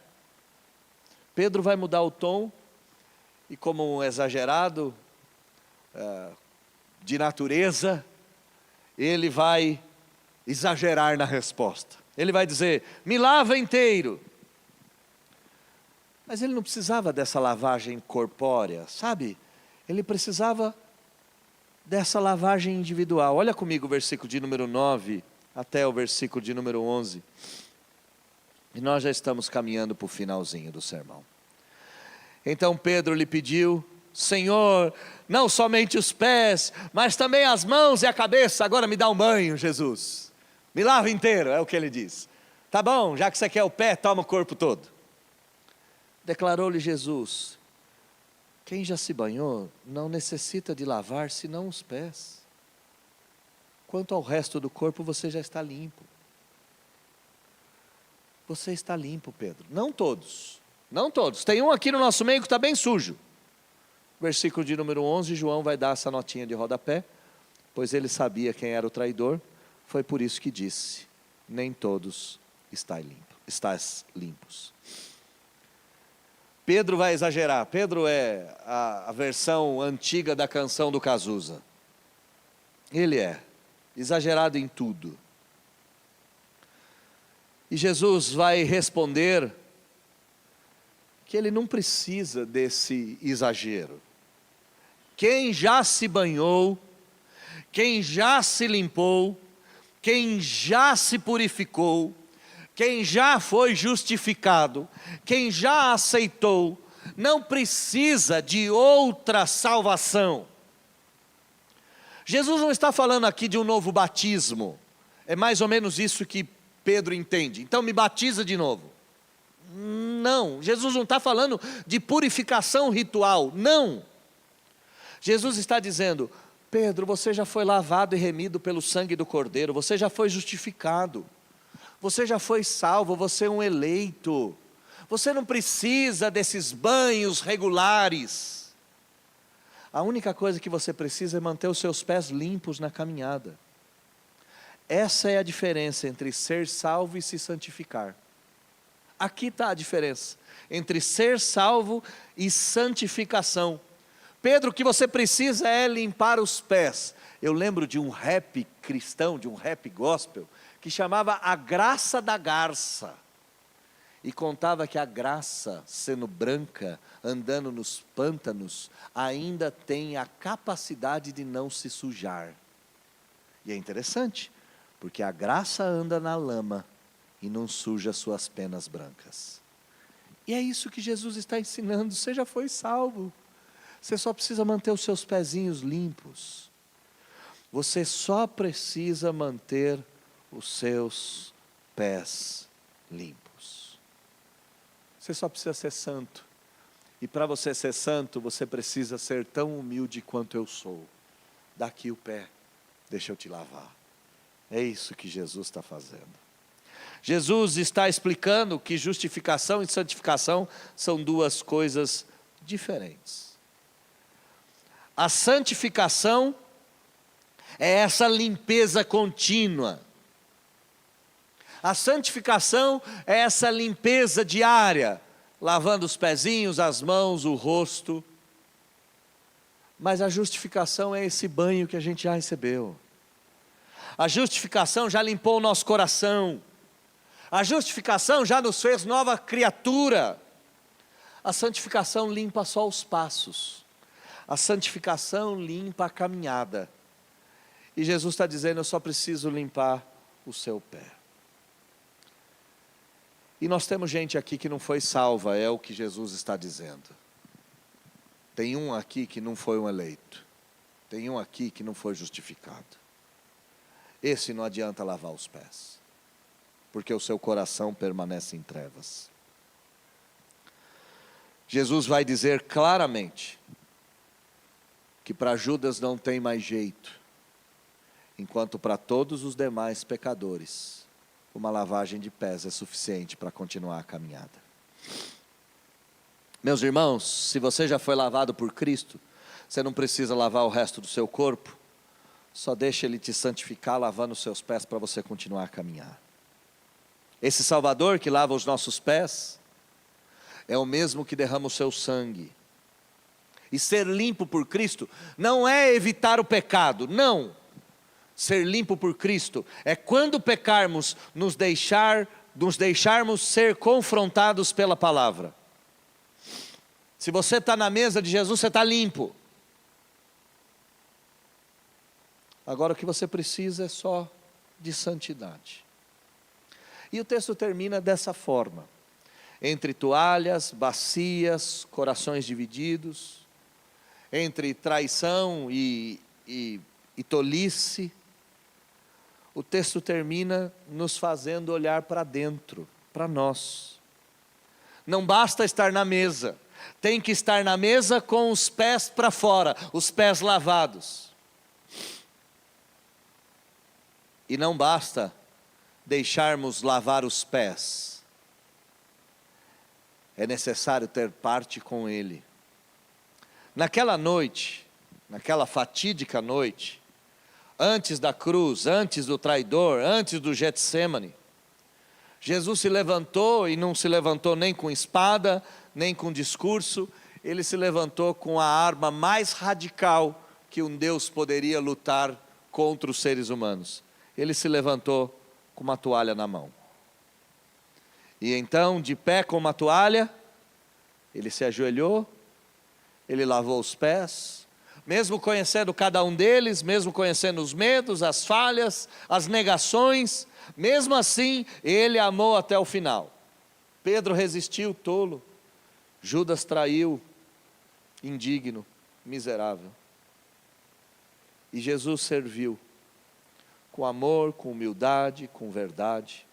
A: Pedro vai mudar o tom, e como um exagerado de natureza, ele vai exagerar na resposta. Ele vai dizer, me lava inteiro. Mas ele não precisava dessa lavagem corpórea, sabe? Ele precisava dessa lavagem individual. Olha comigo o versículo de número 9 até o versículo de número 11. E nós já estamos caminhando para o finalzinho do sermão. Então Pedro lhe pediu, Senhor, não somente os pés, mas também as mãos e a cabeça. Agora me dá um banho, Jesus. Me lava inteiro, é o que ele diz. Tá bom, já que você quer o pé, toma o corpo todo. Declarou-lhe Jesus, quem já se banhou não necessita de lavar senão os pés. Quanto ao resto do corpo, você já está limpo. Você está limpo, Pedro. Não todos, não todos. Tem um aqui no nosso meio que está bem sujo. Versículo de número 11, João vai dar essa notinha de rodapé, pois ele sabia quem era o traidor. Foi por isso que disse, nem todos estás limpos. Pedro vai exagerar. Pedro é a versão antiga da canção do Cazuza. Ele é exagerado em tudo. E Jesus vai responder que ele não precisa desse exagero. Quem já se banhou, quem já se limpou, quem já se purificou, quem já foi justificado, quem já aceitou, não precisa de outra salvação. Jesus não está falando aqui de um novo batismo, é mais ou menos isso que Pedro entende. Então me batiza de novo. Não, Jesus não está falando de purificação ritual, não. Jesus está dizendo, Pedro, você já foi lavado e remido pelo sangue do Cordeiro, você já foi justificado, você já foi salvo, você é um eleito, você não precisa desses banhos regulares. A única coisa que você precisa é manter os seus pés limpos na caminhada. Essa é a diferença entre ser salvo e se santificar. Aqui está a diferença entre ser salvo e santificação. Pedro, o que você precisa é limpar os pés. Eu lembro de um rap cristão, de um rap gospel, que chamava A Graça da Garça. E contava que a graça, sendo branca, andando nos pântanos, ainda tem a capacidade de não se sujar. E é interessante, porque a graça anda na lama e não suja suas penas brancas. E é isso que Jesus está ensinando, você já foi salvo. Você só precisa manter os seus pezinhos limpos. Você só precisa manter os seus pés limpos. Você só precisa ser santo. E para você ser santo, você precisa ser tão humilde quanto eu sou. Dá aqui o pé, deixa eu te lavar. É isso que Jesus está fazendo. Jesus está explicando que justificação e santificação são duas coisas diferentes. A santificação é essa limpeza contínua. A santificação é essa limpeza diária, lavando os pezinhos, as mãos, o rosto. Mas a justificação é esse banho que a gente já recebeu. A justificação já limpou o nosso coração. A justificação já nos fez nova criatura. A santificação limpa só os passos. A santificação limpa a caminhada. E Jesus está dizendo, eu só preciso limpar o seu pé. E nós temos gente aqui que não foi salva, é o que Jesus está dizendo. Tem um aqui que não foi um eleito. Tem um aqui que não foi justificado. Esse não adianta lavar os pés, porque o seu coração permanece em trevas. Jesus vai dizer claramente que para Judas não tem mais jeito, enquanto para todos os demais pecadores, uma lavagem de pés é suficiente para continuar a caminhada. Meus irmãos, se você já foi lavado por Cristo, você não precisa lavar o resto do seu corpo, só deixa Ele te santificar lavando os seus pés para você continuar a caminhar. Esse Salvador que lava os nossos pés é o mesmo que derrama o seu sangue. E ser limpo por Cristo não é evitar o pecado, não. Ser limpo por Cristo é quando pecarmos, nos deixarmos ser confrontados pela palavra. Se você está na mesa de Jesus, você está limpo. Agora o que você precisa é só de santidade. E o texto termina dessa forma: entre toalhas, bacias, corações divididos, entre traição e tolice. O texto termina nos fazendo olhar para dentro, para nós. Não basta estar na mesa, tem que estar na mesa com os pés para fora, os pés lavados. E não basta deixarmos lavar os pés, é necessário ter parte com Ele. Naquela noite, naquela fatídica noite, antes da cruz, antes do traidor, antes do Getsêmani, Jesus se levantou, e não se levantou nem com espada, nem com discurso, Ele se levantou com a arma mais radical que um Deus poderia lutar contra os seres humanos. Ele se levantou com uma toalha na mão. E então, de pé com uma toalha, Ele se ajoelhou, Ele lavou os pés, mesmo conhecendo cada um deles, mesmo conhecendo os medos, as falhas, as negações, mesmo assim, Ele amou até o final. Pedro resistiu, tolo. Judas traiu, indigno, miserável. E Jesus serviu, com amor, com humildade, com verdade.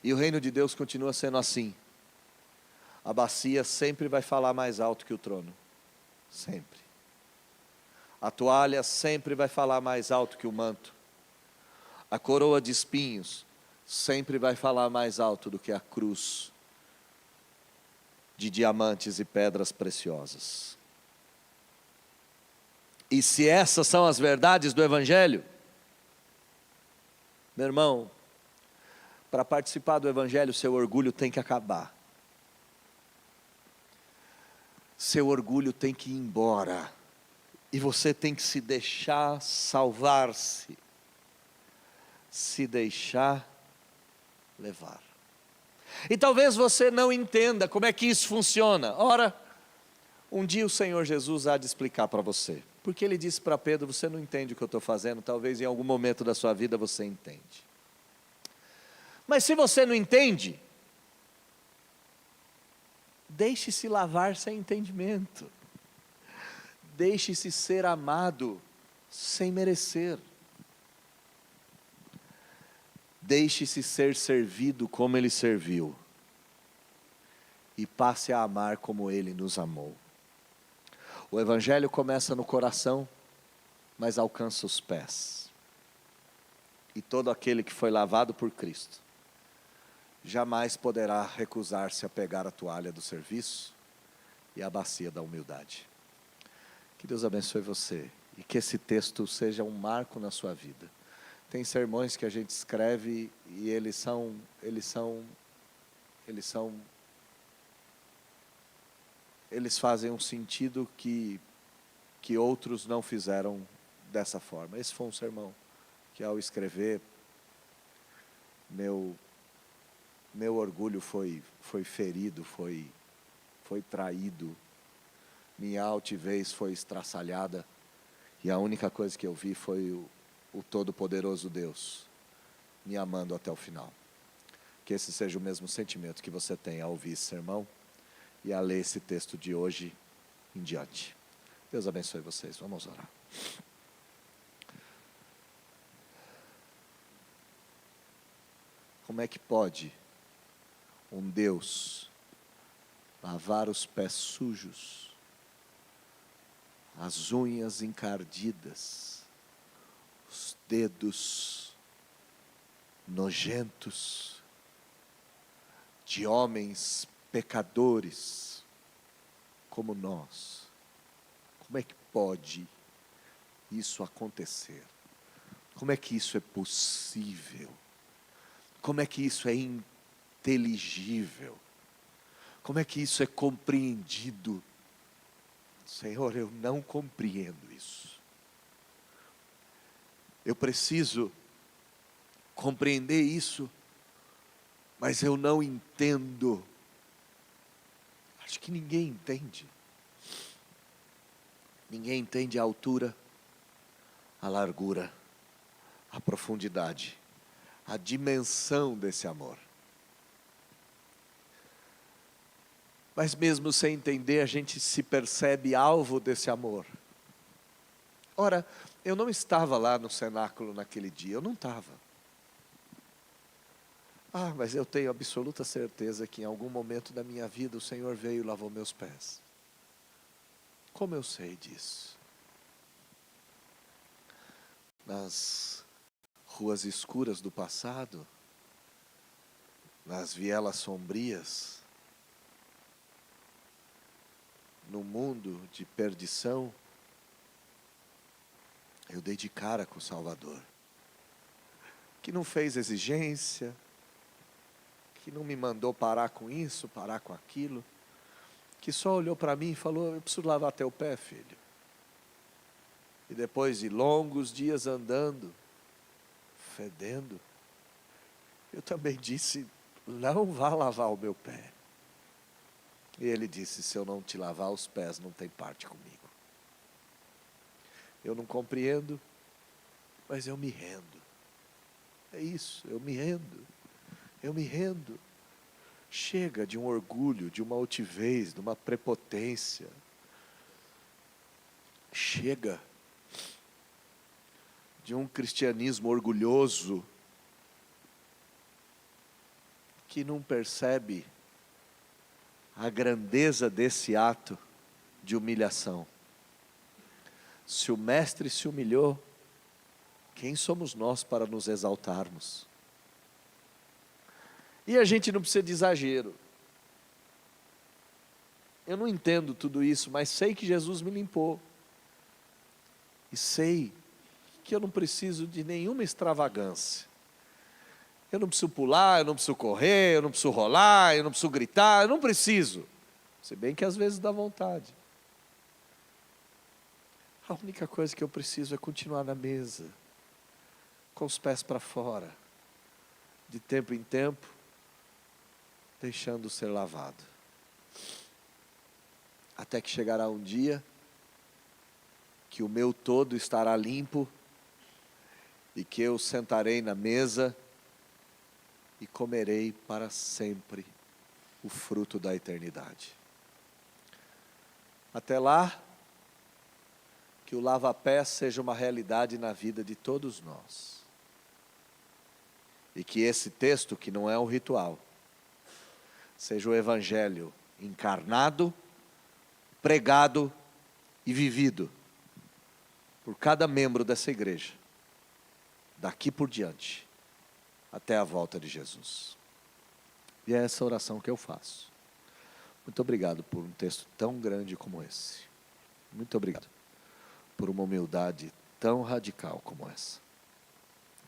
A: E o reino de Deus continua sendo assim. A bacia sempre vai falar mais alto que o trono. Sempre. A toalha sempre vai falar mais alto que o manto. A coroa de espinhos sempre vai falar mais alto do que a cruz de diamantes e pedras preciosas. E se essas são as verdades do Evangelho, meu irmão, para participar do Evangelho, seu orgulho tem que acabar. Seu orgulho tem que ir embora. E você tem que se deixar salvar-se. Se deixar levar. E talvez você não entenda como é que isso funciona. Ora, um dia o Senhor Jesus há de explicar para você. Porque Ele disse para Pedro: você não entende o que eu estou fazendo, talvez em algum momento da sua vida você entende. Mas se você não entende, deixe-se lavar sem entendimento. Deixe-se ser amado sem merecer. Deixe-se ser servido como Ele serviu. E passe a amar como Ele nos amou. O Evangelho começa no coração, mas alcança os pés. E todo aquele que foi lavado por Cristo jamais poderá recusar-se a pegar a toalha do serviço e a bacia da humildade. Que Deus abençoe você e que esse texto seja um marco na sua vida. Tem sermões que a gente escreve e eles fazem um sentido que outros não fizeram dessa forma. Esse foi um sermão que, ao escrever, meu orgulho foi ferido, foi traído, minha altivez foi estraçalhada, e a única coisa que eu vi foi o Todo-Poderoso Deus me amando até o final. Que esse seja o mesmo sentimento que você tem ao ouvir esse sermão e a ler esse texto de hoje em diante. Deus abençoe vocês. Vamos orar. Como é que pode um Deus lavar os pés sujos, as unhas encardidas, os dedos nojentos de homens pecadores como nós? Como é que pode isso acontecer? Como é que isso é possível? Como é que isso é inteligível? Como é que isso é compreendido? Senhor, eu não compreendo isso. Eu preciso compreender isso, mas eu não entendo. Acho que ninguém entende. Ninguém entende a altura, a largura, a profundidade, a dimensão desse amor. Mas mesmo sem entender, a gente se percebe alvo desse amor. Ora, eu não estava lá no cenáculo naquele dia, eu não estava. Mas eu tenho absoluta certeza que em algum momento da minha vida o Senhor veio e lavou meus pés. Como eu sei disso? Nas ruas escuras do passado, nas vielas sombrias, no mundo de perdição, eu dei de cara com o Salvador, que não fez exigência, que não me mandou parar com isso, parar com aquilo, que só olhou para mim e falou: eu preciso lavar teu pé, filho. E depois de longos dias andando, fedendo, eu também disse: não vá lavar o meu pé. E ele disse: se eu não te lavar os pés, não tem parte comigo. Eu não compreendo, mas eu me rendo. É isso, eu me rendo. Eu me rendo. Chega de um orgulho, de uma altivez, de uma prepotência. Chega de um cristianismo orgulhoso que não percebe a grandeza desse ato de humilhação. Se o Mestre se humilhou, quem somos nós para nos exaltarmos? E a gente não precisa de exagero. Eu não entendo tudo isso, mas sei que Jesus me limpou. E sei que eu não preciso de nenhuma extravagância. Eu não preciso pular, eu não preciso correr, eu não preciso rolar, eu não preciso gritar, eu não preciso. Se bem que às vezes dá vontade. A única coisa que eu preciso é continuar na mesa, com os pés para fora, de tempo em tempo, deixando ser lavado. Até que chegará um dia que o meu todo estará limpo e que eu sentarei na mesa e comerei para sempre o fruto da eternidade. Até lá, que o lava-pés seja uma realidade na vida de todos nós. E que esse texto, que não é um ritual, seja o Evangelho encarnado, pregado e vivido por cada membro dessa igreja, daqui por diante, até a volta de Jesus. E é essa oração que eu faço. Muito obrigado por um texto tão grande como esse. Muito obrigado por uma humildade tão radical como essa.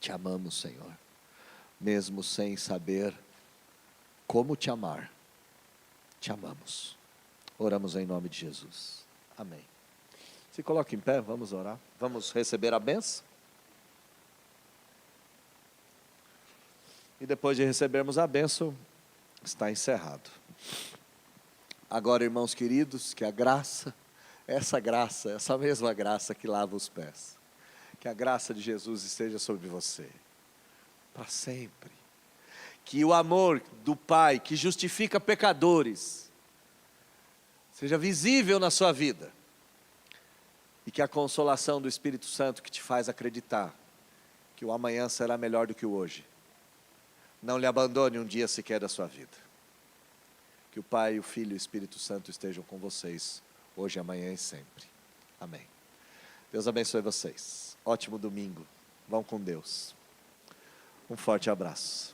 A: Te amamos, Senhor, mesmo sem saber como te amar. Te amamos. Oramos em nome de Jesus. Amém. Se coloque em pé, vamos orar. Vamos receber a bênção. E depois de recebermos a bênção, está encerrado. Agora, irmãos queridos, que a graça, essa mesma graça que lava os pés, que a graça de Jesus esteja sobre você, para sempre. Que o amor do Pai, que justifica pecadores, seja visível na sua vida. E que a consolação do Espírito Santo, que te faz acreditar que o amanhã será melhor do que o hoje, não lhe abandone um dia sequer da sua vida. Que o Pai, o Filho e o Espírito Santo estejam com vocês, hoje, amanhã e sempre. Amém. Deus abençoe vocês. Ótimo domingo. Vão com Deus. Um forte abraço.